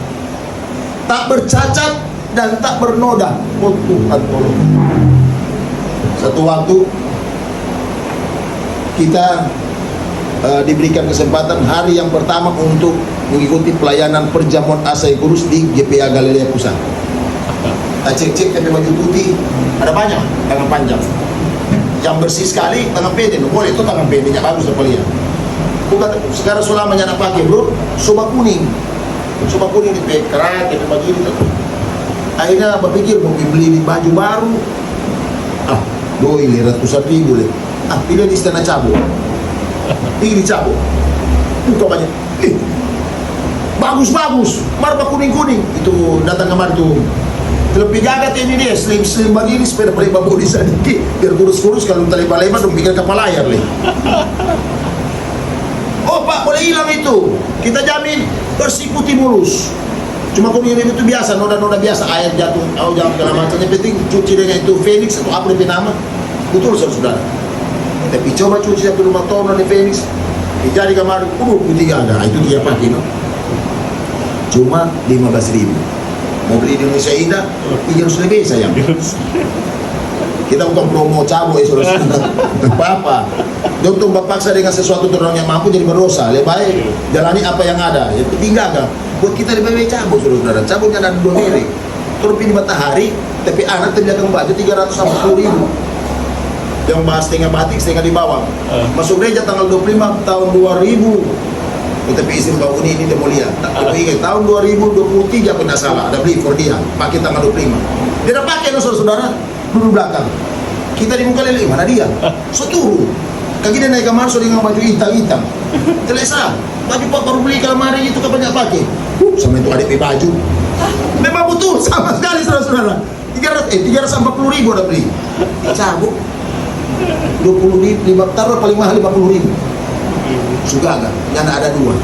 tak bercacat dan tak bernoda. Oh Tuhan tolong. Satu waktu kita diberikan kesempatan hari yang pertama untuk mengikuti pelayanan perjamuan Asai Kurus di GPA Galilea Pusat. Kita cek pakai baju putih, ada banyak tangan panjang. Yang bersih sekali tangan pendek, boleh itu tangan pendeknya bagus apa lihat. Bukan sekarang sulamanya nak pakai bro, soba kuning di kerat, di baju ini. Akhirnya berpikir mau beli baju baru, doi ratusan ribu leh. Pilih di Istana Cabo, pilih di Cabo, buka banyak, bagus, marba kuning itu datang kemari tuh. Lebih gagat ini dia, slim begini sepeda pelibah bodi sedikit biar kurus kalau tak lebar dong pikir kapal layar leh. Oh Pak, boleh hilang itu, kita jamin bersih putih mulus. Cuma kuning itu biasa, noda biasa, air jatuh, jangan segala macam. Yang penting cuci dengan itu Phoenix atau apa lebih nama, Betul saudara. Tapi coba cuci satu rumah tono di Phoenix, jadi kamar, putih ada, itu dia pakai no. Cuma 15.000. Mau beli di Indonesia Indah, 300 lebih sayang. Kita bukan promo cabo ya saudara. Apa-apa. Dokter paksa dengan sesuatu orang yang mampu jadi berdosa. Lebih baik jalani apa yang ada. Yang penting kan. Buat kita lebih baik cabo saudara. Cabo jangan dua merek. Terus pilih matahari, tapi anak terbiakan baju 350.000. Yang bahas setengah batik, setengah di bawah. Masuk gereja tanggal 25 tahun 2000. Tetapi istri Bang Uni ini dia mau lihat. Tapi ingat, tahun 2023 aku tidak salah, ada beli for dia, pakai tanggal 25. Dia dah pakai no saudara, duduk belakang. Kita di muka lele, mana dia? So turun. Kaki dia naik kamar, so dengan baju hitam-hitam. Telesa, baju pak baru beli kamari itu kapan nggak pakai? Sama itu adik baju. Memang betul, sama sekali saudara-saudara. 340.000 ada beli. Cabut. 20.000, taruh paling mahal 50.000. Suka agak, yang ada dua.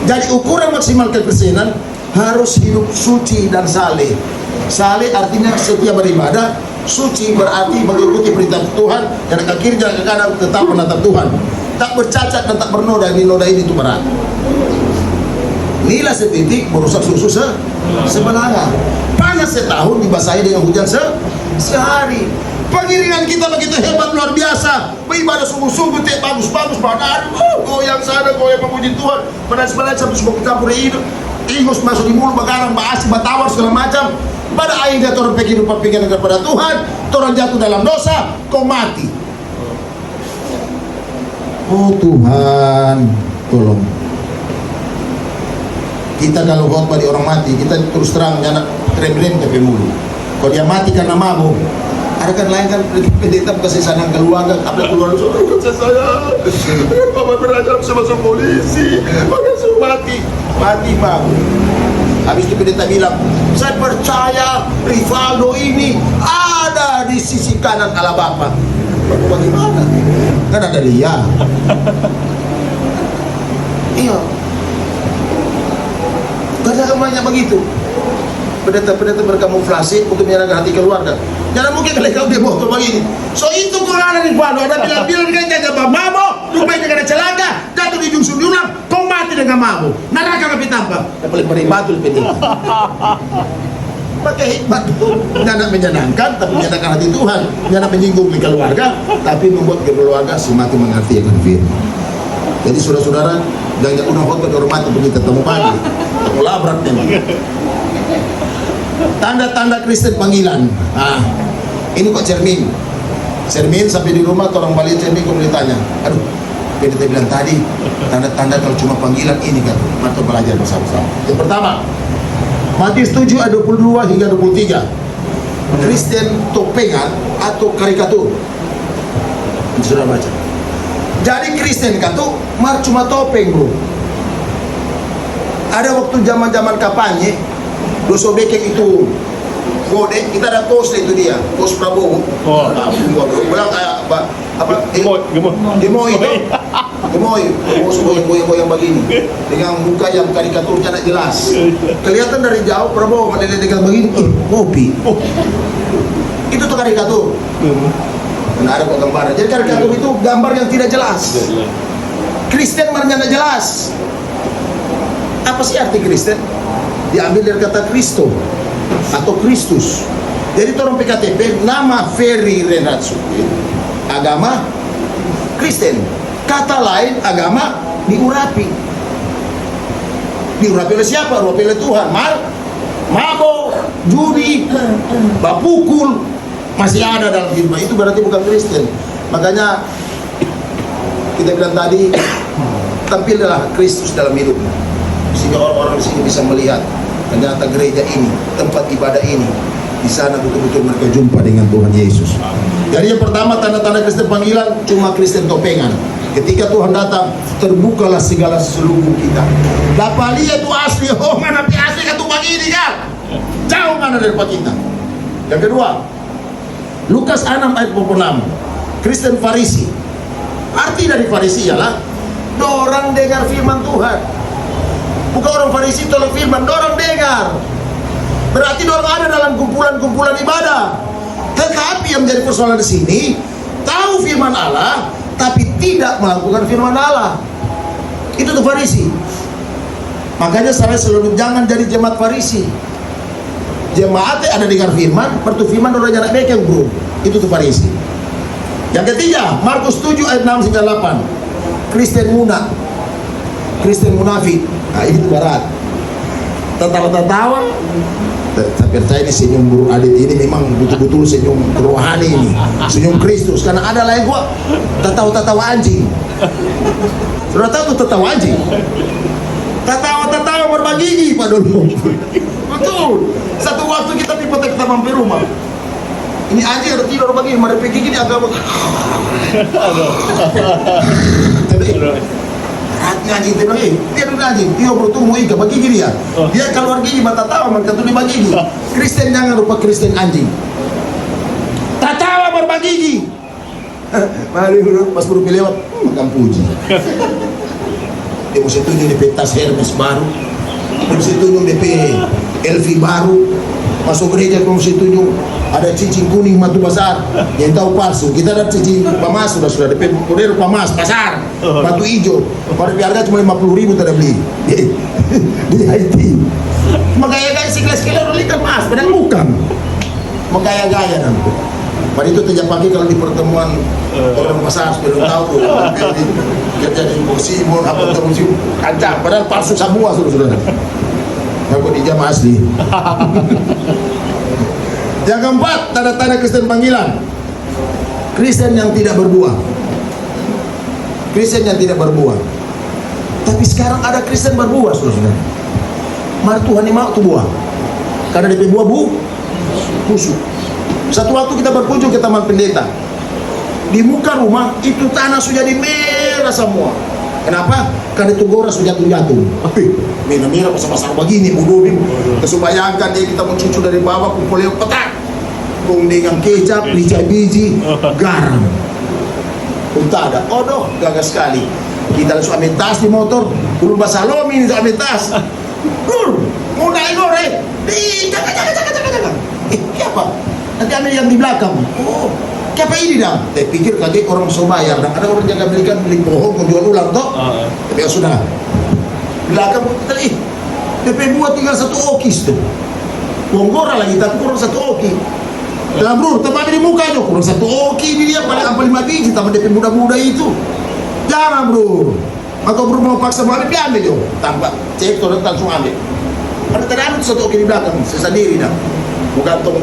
Jadi ukuran maksimal kekristenan harus hidup suci dan saleh. Saleh artinya setia beribadah, suci berarti mengikuti perintah Tuhan, dan kaki kiri jalan ke kanan tetap menatap Tuhan. Tak bercacat dan tak bernoda, ini noda ini itu berat. Nila setitik merusak susu sebenarnya. Panas setahun dibasahi dengan hujan sehari. Pengiringan kita begitu hebat luar biasa. Beribadah sungguh-sungguh, bagus-bagus badan. Goyang sana, goyang memuji Tuhan. Pada sebelah sampai semua kita pura hidup. Ingus masuk di mulut, bagarang, baasi, batawar segala macam. Pada akhirnya orang kehidupan pikiran kepada Tuhan, orang jatuh dalam dosa, kau mati. Oh Tuhan, tolong. Kita kalau khotbah di orang mati, kita terus terang jangan rem-rem tapi mulu. Kalau dia mati karena mabuk, ada kan lain kan pendeta kasih sayang keluarga, apa keluarga kasih sayang. Bapak berajar masuk polisi, maka mati mabuk. Habis itu pendeta bilang, saya percaya Rivaldo ini ada di sisi kanan Allah Bapa. Bagaimana? Kan ada dia. Iya. Kadang banyak begitu. Pendeta-pendeta berkamuflase untuk menyerahkan hati keluarga. Jangan mungkin kalau dia botol begini. So itu Quran di Rivaldo ada bilang-bilang kan jaga mabuk, lupain dengan celaka, jatuh di ujung sundulang, kau mati dengan mabuk. Neraka ngapi tampak. Yang paling beribatul pendeta. Pakai hikmat itu jangan menyenangkan, tapi menyenangkan hati Tuhan. Jangan menyinggung di keluarga, tapi membuat keluarga semakin mengerti akan firman. Jadi saudara-saudara, jangan unang khotbah dihormati begitu temu pagi, temu labrak memang. Tanda-tanda Kristen panggilan. Ini kok cermin sampai di rumah orang balik cermin kemudian ditanya, aduh, pendeta bilang tadi tanda-tanda kalau cuma panggilan ini kan, maka belajar bersama-sama. Yang pertama, Matius 7 ayat 22 hingga 23. Kristen topengan atau karikatur. Sudah baca. Jadi Kristen kan tuh cuma topeng bro. Ada waktu zaman-zaman kampanye, doso bekeng itu gode, kita ada tos itu dia, tos Prabowo. Bilang kayak apa? Gemoy itu. Gemoy, bos goyang begini dengan muka yang karikaturnya tidak jelas. Kelihatan dari jauh Prabowo dengan begini, kopi. Itu tuh karikatur. Nah, ada kok gambarnya. Jadi karikatur itu gambar yang tidak jelas. Kristen maknanya tidak jelas. Apa sih arti Kristen? Diambil dari kata Kristo atau Kristus. Jadi orang PKTP nama Ferry Renat Suki, agama Kristen. Kata lain agama diurapi. Diurapi oleh siapa? Diurapi oleh Tuhan. Mabok, judi, bapukul masih ada dalam firman. Itu berarti bukan Kristen. Makanya kita bilang tadi, tampillah Kristus dalam hidupmu, sehingga orang-orang di sini bisa melihat ternyata gereja ini, tempat ibadah ini, di sana betul-betul mereka jumpa dengan Tuhan Yesus. Jadi yang pertama tanda-tanda Kristen panggilan cuma Kristen topengan. Ketika Tuhan datang, terbukalah segala selubung kita. Dapat lihat itu asli, oh mana asli kan tuh begini kan? Jauh mana dari kita. Yang kedua, Lukas 6 ayat 26. Kristen Farisi. Arti dari Farisi ialah dorang dengar firman Tuhan. Bukan orang Farisi tolong firman, dorang dengar. Berarti orang ada dalam kumpulan-kumpulan ibadah. Tetapi yang menjadi persoalan di sini, tahu firman Allah, tapi tidak melakukan firman Allah. Itu tuh Farisi. Makanya saya selalu jangan jadi jemaat Farisi. Jemaatnya ada dengar firman, pertu firman orang jarak bekeng bro. Itu tuh Farisi. Yang ketiga, Markus 7 ayat 6 hingga 8. Kristen Muna, Kristen munafik. Nah, itu berat. Tertawa-tertawa. Tapi percaya ini senyum Bro Adit ini memang betul-betul senyum rohani ini, senyum Kristus. Karena ada lagi gua tertawa-tertawa anjing. Sudah tahu tuh tertawa anjing? Tertawa-tertawa berbagi gigi Pak Dulu. Betul. Satu waktu kita di potek kita mampir rumah. Ini anjing ada tidur berbagi, mari pergi gini agak. Tapi anjing itu bilang, dia dulu anjing, dia bertumbuh ikan bagi gini ya. Dia keluar gigi mata tawa, mereka tuh dibagi gigi. Kristen jangan lupa Kristen anjing. Tatawa berbagi gigi. Mari pas guru lewat, makan puji. Dia mesti tunjuk DP tas Hermes baru, dia mesti tunjuk DP LV baru. Masuk gereja dia mesti tunjuk ada cincin kuning matu besar, yang tahu palsu. Kita ada cincin pamas sudah DP model pamas pasar batu hijau. Baru harga cuma 50.000 tidak beli. Di IT. Magaya-gaya si kelas kilo ikan mas, padahal bukan. Magaya-gaya nanti. Pada itu tidak pakai kalau di pertemuan orang pasar belum tahu tuh. Kerja di Simon apa terus kancang, padahal palsu semua sudah. Aku di jamaah asli. Yang keempat, tanda-tanda Kristen panggilan. Kristen yang tidak berbuah. Kristen yang tidak berbuah. Tapi sekarang ada Kristen berbuah, saudara. Mari Tuhan ini mau tuh buah. Karena dia buah busuk. Satu waktu kita berkunjung ke Taman Pendeta. Di muka rumah itu tanah sudah jadi merah semua. Kenapa? Karena itu gora sudah jatuh-jatuh. Tapi merah-merah pasang-pasang begini, budobim. Kesubayangkan dia kita mencucu dari bawah, kumpulnya petak. Dengan kecap, biji, garam. Unta ada, odoh, gagas sekali. Kita langsung ambil tas di motor, belum basah lomi, ambil tas. Mau naik goreng. Jangan. Siapa? Nanti ambil yang di belakang. Oh, siapa ini dah? Saya pikir kaget orang so bayar. Dan ada orang jaga beli pohon, mau jual ulang toh. Tapi ya sudah. Belakang, DP buat tinggal satu okis tuh. Bonggora lagi, tapi kurang satu oki. Dalam bro, teman di mukanya kurang satu oki ini dia paling 5 biji, tambah DP muda-muda itu. Jangan bro. Atau bro mau paksa mau ambil, dia ambil yo. Tanpa cek, tuh langsung ambil. Ada terdapat satu oki di belakang, sendiri dah. Gantong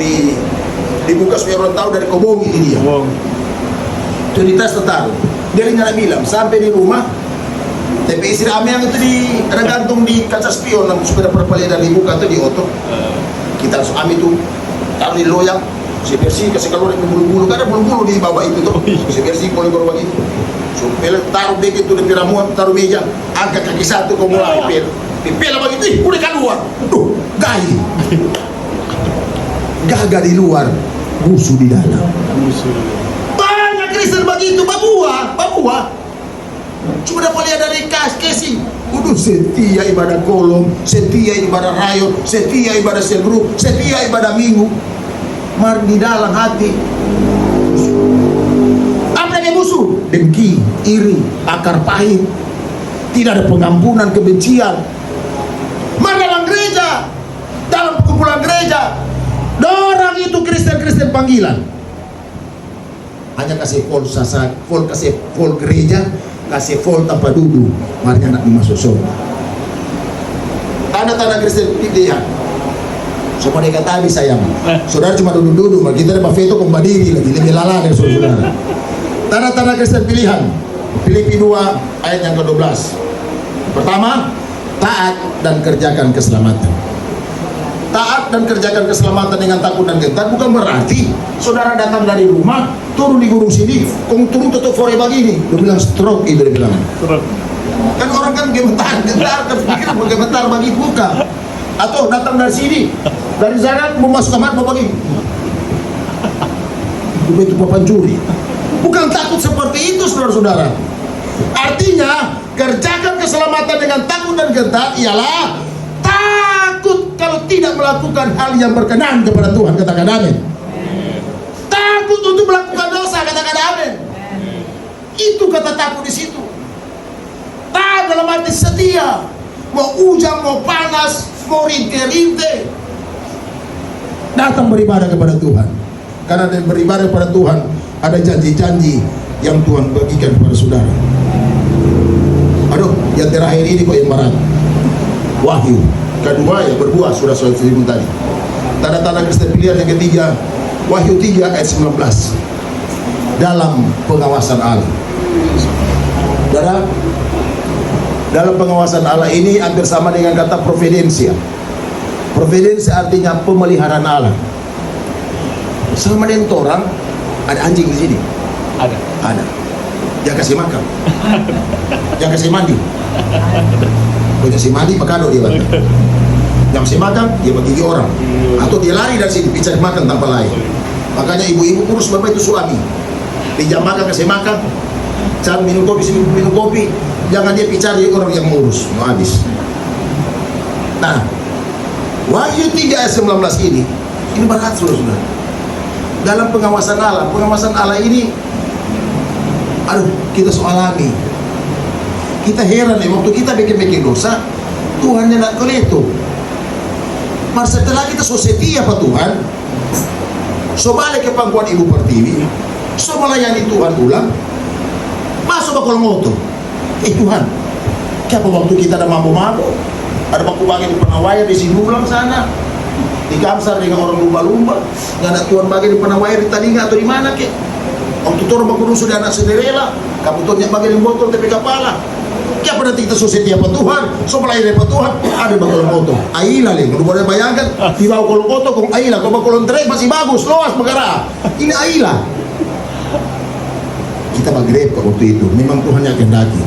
dibuka supaya orang tahu dari kobongi ini dia. Itu di tas tertaruh. Dia nyala bilang sampai di rumah. Tapi istri Ame yang itu ada gantung di kaca spion yang supaya perpalian dibuka itu di otot. Kita langsung ambil itu taruh di loyang, si bersih kasih keluar dari bulu-bulu, karena bulu-bulu di bawah itu tuh, si bersih kalau begitu. So, taruh begitu di piramuan, taruh meja, angkat kaki satu kau mulai pipel begitu, udah keluar, tuh gai. Gagah di luar, musuh di dalam. Banyak Kristen begitu, babuah. Cuma dapat lihat dari casing. Udah setia ibadah kolom, setia ibadah rayon, setia ibadah selgru, setia ibadah minggu. Mar di dalam hati. Apa yang musuh? Dengki, iri, akar pahit. Tidak ada pengampunan kebencian. Mar dalam gereja, dalam kumpulan gereja. Dorang itu Kristen panggilan. Hanya kasih kasih full gereja, kasih full tanpa duduk, makanya nak masuk surga. Tanda-tanda Kristen dia. Semua dia kata habis sayang. Saudara cuma duduk-duduk, kita dapat veto kembali lagi lebih lala dari saudara. Tanda-tanda Kristen pilihan. Filipi 2 ayat yang ke-12. Pertama, taat dan kerjakan keselamatan. Taat dan kerjakan keselamatan dengan takut dan gentar bukan berarti saudara datang dari rumah turun di gunung sini, kamu turun tutup fore begini, dia bilang stroke itu dia bilang. Kan orang kan gemetar, kan pikir gemetar bagi buka. Atau datang dari sini, dari sana mau masuk kamar mau begini. Itu pencuri. Bukan takut seperti itu saudara-saudara. Artinya kerjakan keselamatan dengan takut dan gentar ialah takut kalau kalau tidak melakukan hal yang berkenan kepada Tuhan. Katakan amin. Takut untuk melakukan dosa, katakan amin. Itu kata takut di situ. Taat dalam arti setia, mau hujan, mau panas, mau rinte-rinte, datang beribadah kepada Tuhan. Karena dari beribadah kepada Tuhan ada janji-janji yang Tuhan bagikan kepada saudara. Aduh, yang terakhir ini kok yang berat. Wahyu kedua yang berbuah, sudah saya sebut tadi. Tanda-tanda Kristen pilihan yang ketiga, Wahyu 3 ayat 19. Dalam pengawasan Allah. Saudara, dalam pengawasan Allah ini hampir sama dengan kata providensia. Providensia artinya pemeliharaan Allah. Sama dengan orang, ada anjing di sini. Ada. Yang kasih makan. Yang kasih mandi. Punya si mandi pakado dia bantu. Yang kasih makan dia bagi orang. Atau dia lari dari sini cari makan tanpa lain. Makanya ibu-ibu urus bapak itu suami. Di jam makan kasih makan. Jangan minum kopi. Jangan dia cari orang yang mengurus, mau habis. Nah, Wahyu 3 ayat 19 ini berat saudara. Dalam pengawasan Allah ini, aduh, kita soalami. Kita heran ya, waktu kita bikin dosa, Tuhan yang nak itu. Mas setelah kita so setia apa Tuhan, so balik ke pangkuan Ibu Pertiwi, so melayani Tuhan ulang, masuk bakal moto. Tuhan, kenapa waktu kita ada mampu-mampu, ada waktu bagi di Penawaya di Sinulang sana, di Kamsar dengan orang lumba-lumba, nggak ada Tuhan bagi di Penawaya di Talinga atau di mana ke? Waktu orang bakal sudah anak sendirilah, kaputonnya bagi di botol tapi kepala. Ya pada kita sosial apa Tuhan, so melayani apa Tuhan, ada bakal moto. Aila leh, kalau boleh bayangkan, di bawah kolong moto kong Aila, kalau kolong trek masih bagus, luas negara. Ini Aila. Kita magrib waktu itu, memang Tuhan yang kehendaki.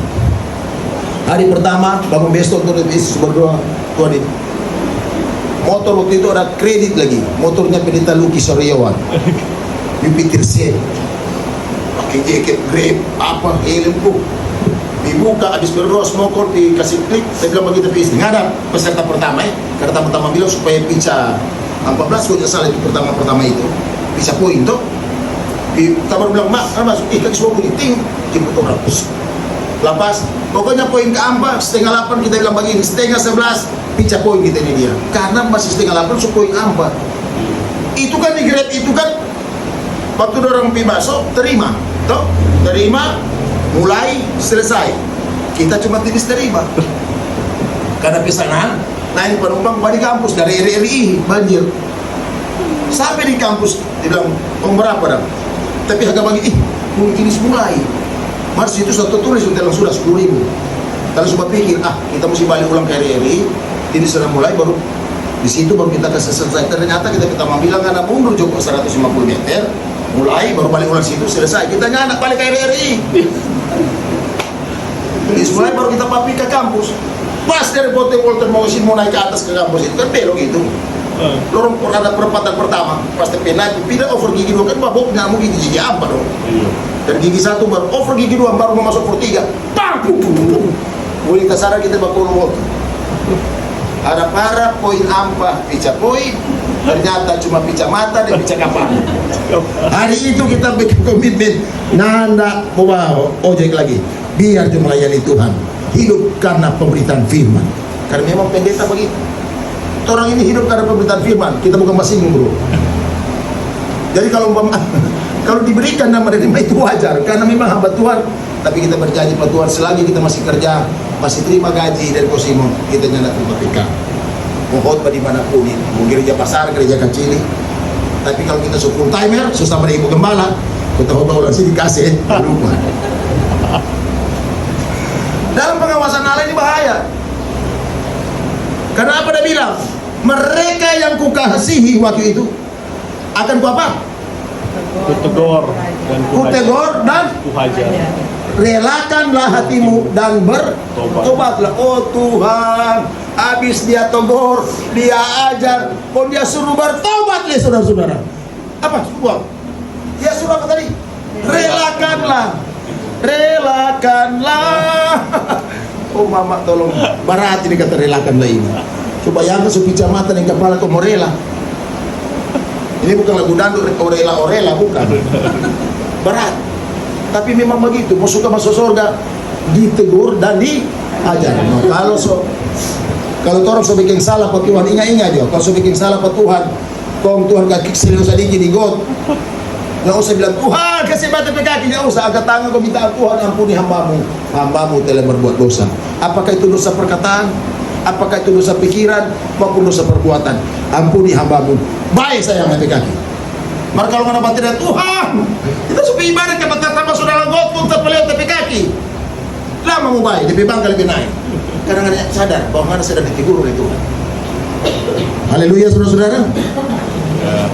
Hari pertama bangun besok untuk Yesus berdoa, Tuhan ini motor waktu itu ada kredit lagi, motornya Pendeta Luki Soryawan, Jupiter Sen, pakai jaket grab apa helm tuh, dibuka habis berdoa semokor dikasih klik, saya bilang begitu ke istri, nggak ada peserta pertama karena pertama bilang supaya pica 14 kalau salah itu pertama itu bisa poin tuh, di kamar bilang mak, masuk kaki semua bunyi ting, jemput orang lepas, pokoknya poin ke-4 setengah 8 kita bilang begini, setengah 11 pica poin kita ini dia, karena masih setengah 8 so poin 4 itu kan di grade itu kan waktu orang pi bakso terima toh, terima mulai selesai kita cuma tipis terima karena pesanan naik penumpang di kampus dari RRI banjir sampai di kampus dia bilang berapa dah, tapi harga bagi mungkin mulai Mars itu satu tulis langsung sudah 10.000. Kalau coba pikir, kita mesti balik ulang ke RRI, ini sudah mulai baru di situ baru kita selesai. Ternyata kita bilang ada mundur Joko 150 meter, mulai baru balik ulang situ selesai. Kita anak balik ke RRI. Jadi mulai baru kita papi ke kampus. Pas dari Walter mau naik ke atas ke kampus itu kan belok gitu. Lorong ada perempatan pertama, pas naik pindah over gigi 2 kan babok nggak mungkin gigi apa dong. Dan gigi 1 baru over gigi 2 baru mau masuk for 3 pam boleh kesana kita bakul motor harap-harap poin ampah pica poin ternyata cuma pica mata dan pica kapal. Hari itu kita bikin komitmen nanda bawa ojek lagi biar dia melayani Tuhan, hidup karena pemberitaan firman, karena memang pendeta begitu, orang ini hidup karena pemberitaan firman, kita bukan masing bro. Jadi kalau diberikan nama menerima itu wajar karena memang hamba Tuhan, tapi kita berjanji pada Tuhan selagi kita masih kerja, masih terima gaji dari Posimo, kita nyana terima PK. Mohon pada dimanapun, mau gereja pasar, gereja kecil, tapi kalau kita full timer, susah pada ibu gembala, kita ulang sih dikasih lupa. Dalam pengawasan Allah ini bahaya. Karena apa dia bilang? Mereka yang kukasihi waktu itu akan ku apa? Kutegur dan kuhajar. Relakanlah hatimu dan bertobatlah. Oh Tuhan, habis dia tegur, dia ajar, kok dia suruh bertobat nih saudara-saudara. Apa? Buang. Dia suruh apa tadi? Relakanlah. Oh mama tolong, berat ini kata relakanlah ini. Coba bayangkan kecamatan yang kepala kau morela. Ini bukan lagu dangdut orela bukan. Berat. Tapi memang begitu. Mau suka masuk surga, ditegur dan diajar. No, kalau orang so bikin salah ke Tuhan, ingat aja. Kalau so bikin salah ke Tuhan, Tuhan kaki serius sedikit di got. Nggak usah bilang Tuhan kasih batu ke kaki, nggak usah angkat tangan kau minta Tuhan ampuni hambamu telah berbuat dosa. Apakah itu dosa perkataan, apakah itu dosa pikiran maupun dosa perbuatan, ampuni hambamu. Baik saya angkat kaki. Maka kalau mana batin Tuhan, kita supaya ibadah ke pertama saudara got pun terpelihara tepi kaki. Lama mau baik, lebih bangga lebih naik. Kadang-kadang sadar bahwa mana sedang ditegur oleh Tuhan. Haleluya saudara-saudara.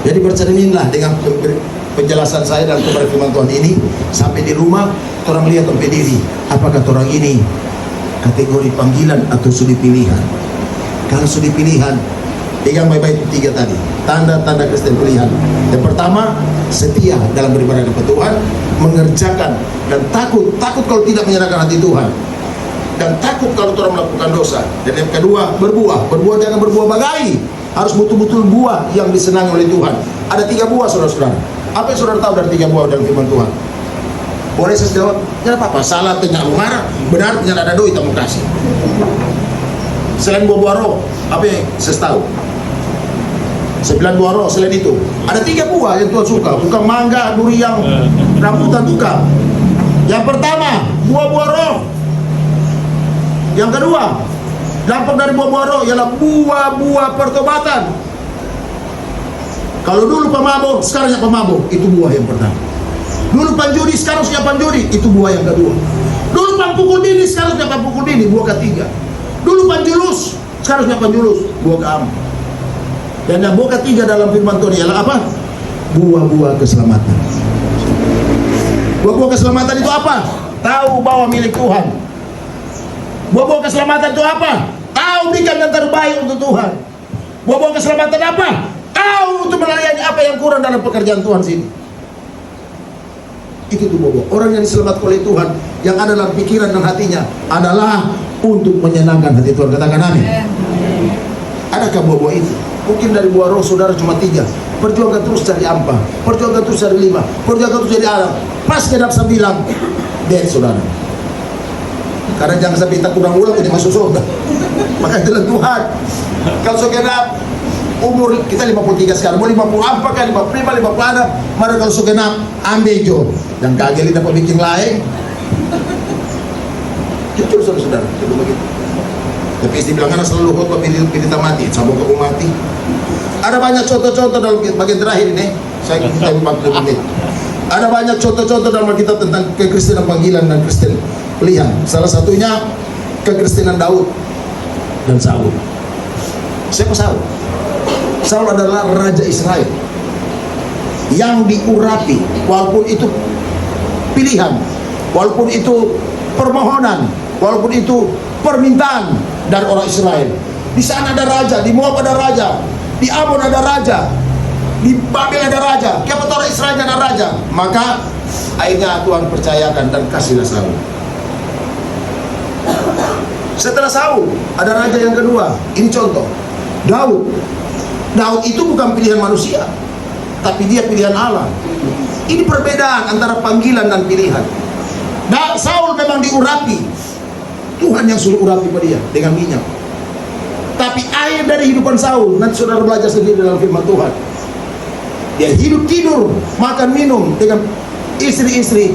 Jadi bercerminlah dengan penjelasan saya dalam kepada firman Tuhan ini. Sampai di rumah orang lihat sampai diri, apakah orang ini kategori panggilan atau sudi pilihan. Kalau sudi pilihan, pegang baik-baik tiga tadi tanda-tanda Kristen pilihan. Yang pertama, setia dalam beribadah kepada Tuhan, mengerjakan dan takut kalau tidak menyerahkan hati Tuhan, dan takut kalau orang melakukan dosa. Dan yang kedua, berbuah jangan berbuah bagai, harus betul-betul buah yang disenangi oleh Tuhan. Ada 3 buah saudara-saudara. Apa yang saudara tahu dari 3 buah dalam firman Tuhan? Boleh saya jawab? Tidak apa-apa. Salah tanya marah, benar tanya ada doi tamu kasih. Selain buah-buah roh, apa yang saya tahu? 9 buah roh. Selain itu ada 3 buah yang Tuhan suka, bukan mangga, durian, rambutan, bukan. Yang pertama, buah-buah roh. Yang kedua, dampak dari buah-buah roh ialah buah-buah pertobatan. Kalau dulu pemabuk, sekarang yang pemabuk, itu buah yang pertama. Dulu panjudi, sekarang sudah panjudi, itu buah yang kedua. Dulu pampukul bini, sekarang sudah pampukul bini, buah ketiga. Dulu panjulus, sekarang sudah panjulus, buah keempat. Dan yang buah ketiga dalam firman Tuhan ialah apa? Buah-buah keselamatan. Buah-buah keselamatan itu apa? Tahu bahwa milik Tuhan. Buah-buah keselamatan itu apa? Tahu berikan yang terbaik untuk Tuhan. Buah-buah keselamatan apa? Tahu untuk melayani apa yang kurang dalam pekerjaan Tuhan sini. Itu tuh buah-buah. Orang yang diselamatkan oleh Tuhan, yang ada dalam pikiran dan hatinya adalah untuk menyenangkan hati Tuhan. Katakan amin. Adakah buah-buah itu? Mungkin dari buah roh saudara cuma 3. Perjuangkan terus cari 4, perjuangkan terus cari 5, perjuangkan terus jadi alam. Pas genap 9, dead saudara. Karena jangan sampai kita kurang ulang jadi masuk surga. Maka itulah Tuhan. Kalau segenap umur kita 53 sekarang, mau 54 kan, 55, 56, maka kalau segenap ambil jo. Dan kageli dapat bikin lain. Jujur saudara-saudara, itu begitu. Tapi istri bilang anak selalu khotbah pilih mati, sabuk kamu mati. Ada banyak contoh-contoh dalam bagian terakhir ini. Saya 40 menit. Ada banyak contoh-contoh dalam Alkitab tentang kekristenan panggilan dan Kristen pilihan. Salah satunya kekristenan Daud dan Saul. Siapa Saul? Saul adalah raja Israel yang diurapi, walaupun itu pilihan, walaupun itu permohonan, walaupun itu permintaan dari orang Israel. Di sana ada raja, di Moab ada raja, di Amon ada raja, di Babel ada raja, kepada orang Israel ada raja. Maka akhirnya Tuhan percayakan dan kasihlah Saul. Setelah Saul ada raja yang kedua. Ini contoh, Daud. Daud itu bukan pilihan manusia, tapi dia pilihan Allah. Ini perbedaan antara panggilan dan pilihan. Saul memang diurapi, Tuhan yang suruh urapi pada dia dengan minyak. Tapi akhir dari kehidupan Saul, nanti saudara belajar sendiri dalam firman Tuhan. Dia hidup tidur, makan minum dengan istri-istri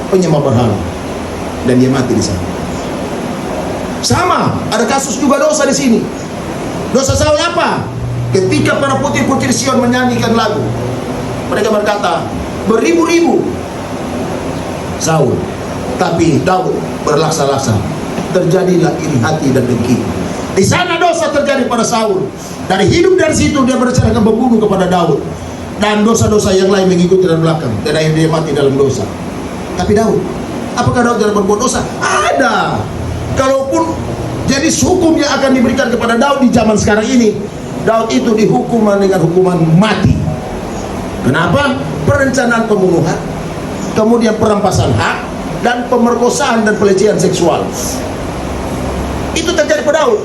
penyembah berhala, dan dia mati di sana. Sama, ada kasus juga dosa di sini. Dosa Saul apa? Ketika para putri-putri Sion menyanyikan lagu, mereka berkata beribu-ribu Saul, tapi Daud berlaksa-laksa. Terjadilah iri hati dan dengki. Di sana dosa terjadi pada Saul. Dari hidup dari situ dia berencana membunuh kepada Daud, dan dosa-dosa yang lain mengikuti dari belakang, dan akhirnya dia mati dalam dosa. Tapi Daud, apakah Daud tidak berbuat dosa? Ada. Kalaupun jadi hukum yang akan diberikan kepada Daud di zaman sekarang ini, Daud itu dihukum dengan hukuman mati. Kenapa? Perencanaan pembunuhan, kemudian perampasan hak, dan pemerkosaan dan pelecehan seksual. Itu terjadi pada Daud.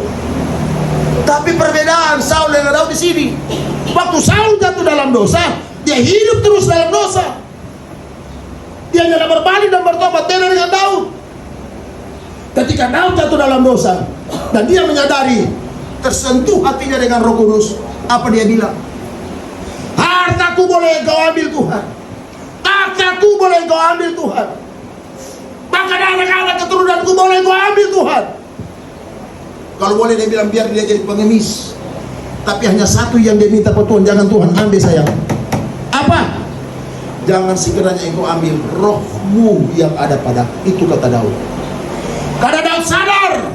Tapi perbedaan Saul dengan Daud di sini. Waktu Saul jatuh dalam dosa, dia hidup terus dalam dosa. Dia hanya berbalik dan bertobat, beda dengan Daud. Ketika Daud jatuh dalam dosa dan dia menyadari, tersentuh hatinya dengan Roh Kudus, apa dia bilang? Hartaku boleh engkau ambil Tuhan, takhtaku boleh engkau ambil Tuhan, bahkan anak-anak keturunanku boleh engkau ambil Tuhan. Kalau boleh dia bilang biar dia jadi pengemis, tapi hanya satu yang dia minta Tuhan, jangan Tuhan ambil sayang. Apa? Jangan sekiranya engkau ambil rohmu yang ada pada, itu kata Daud. Karena Daud sadar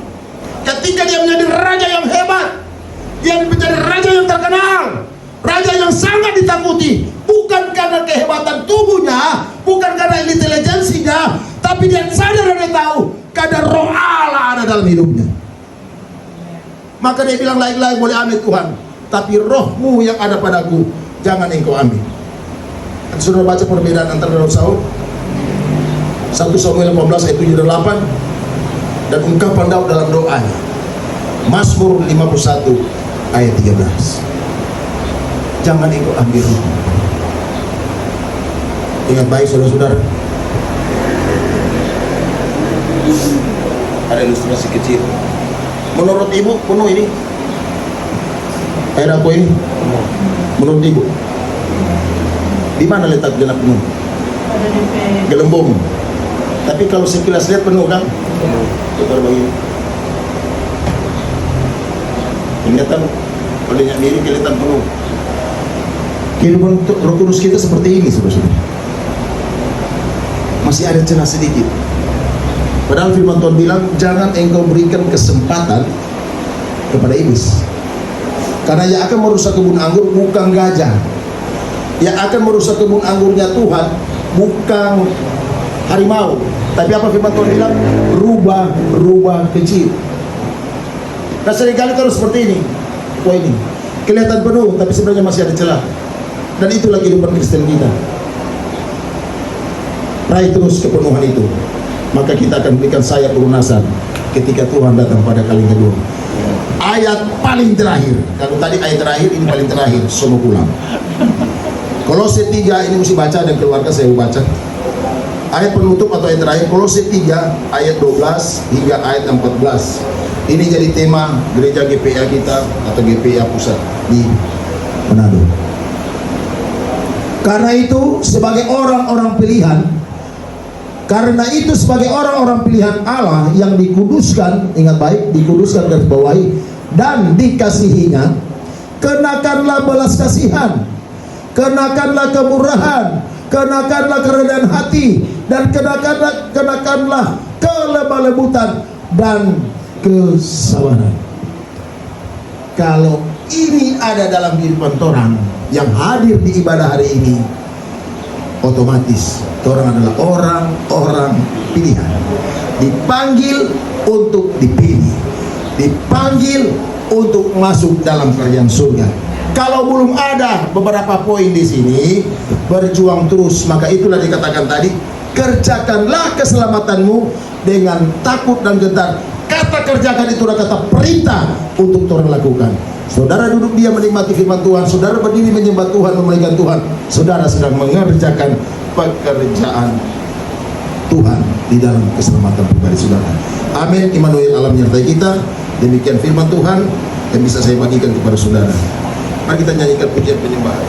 ketika dia menjadi raja yang hebat, dia menjadi raja yang terkenal, raja yang sangat ditakuti, bukan karena kehebatan tubuhnya, bukan karena intelijensinya, tapi dia sadar dan dia tahu kadar roh Allah ada dalam hidupnya. Maka dia bilang, lain-lain boleh ambil Tuhan, tapi rohmu yang ada padaku jangan engkau ambil. Sudah baca perbedaan antara Daud Saul? 1 Samuel 15 ayat 7 dan 8. Dan ungkapan Daud dalam doanya, Mazmur 51 ayat 13. Jangan engkau ambil roh. Ingat baik saudara-saudara. Ada ilustrasi kecil. Menurut ibu penuh ini? Air aku ini? Menurut ibu? Di mana letak genap penuh? Gelembung. Tapi kalau sekilas lihat penuh kan? Putar bagi. Ingatan olehnya miring kelihatan penuh. Kehidupan Roh Kudus kita seperti ini, saudara-saudara. Masih ada celah sedikit. Padahal firman Tuhan bilang, jangan engkau berikan kesempatan kepada iblis. Karena yang akan merusak kebun anggur bukan gajah. Yang akan merusak kebun anggurnya Tuhan bukan harimau. Tapi apa firman Tuhan bilang? Rubah kecil. Nah seringkali kalau seperti ini, ini kelihatan penuh, tapi sebenarnya masih ada celah. Dan itulah kehidupan Kristen kita. Raih terus kepenuhan itu, maka kita akan berikan sayap pelunasan ketika Tuhan datang pada kali kedua. Ayat paling terakhir, kalau tadi ayat terakhir, ini paling terakhir, semua pulang. Kolose 3 ini mesti baca dan keluarga saya baca. Ayat penutup atau ayat terakhir, Kolose 3 ayat 12 hingga ayat 14. Ini jadi tema gereja GPA kita atau GPA pusat di Manado. Karena itu sebagai orang-orang pilihan, pilihan Allah yang dikuduskan, ingat baik, dikuduskan garis bawahi, dan dikasihinya, kenakanlah belas kasihan, kenakanlah kemurahan, kenakanlah kerendahan hati, dan kenakanlah kelemah lembutan dan kesabaran. Kalau ini ada dalam kehidupan orang yang hadir di ibadah hari ini, otomatis orang adalah orang-orang pilihan, dipanggil untuk dipilih, dipanggil untuk masuk dalam kerajaan surga. Kalau belum ada beberapa poin di sini, berjuang terus. Maka itulah dikatakan tadi, kerjakanlah keselamatanmu dengan takut dan gentar. Kata kerjakan itu adalah kata perintah untuk orang lakukan. Saudara duduk dia menikmati firman Tuhan, saudara berdiri menyembah Tuhan, memuliakan Tuhan, saudara sedang mengerjakan pekerjaan Tuhan di dalam keselamatan pribadi saudara. Amin. Immanuel Allah menyertai kita. Demikian firman Tuhan yang bisa saya bagikan kepada saudara. Mari kita nyanyikan pujian penyembahan.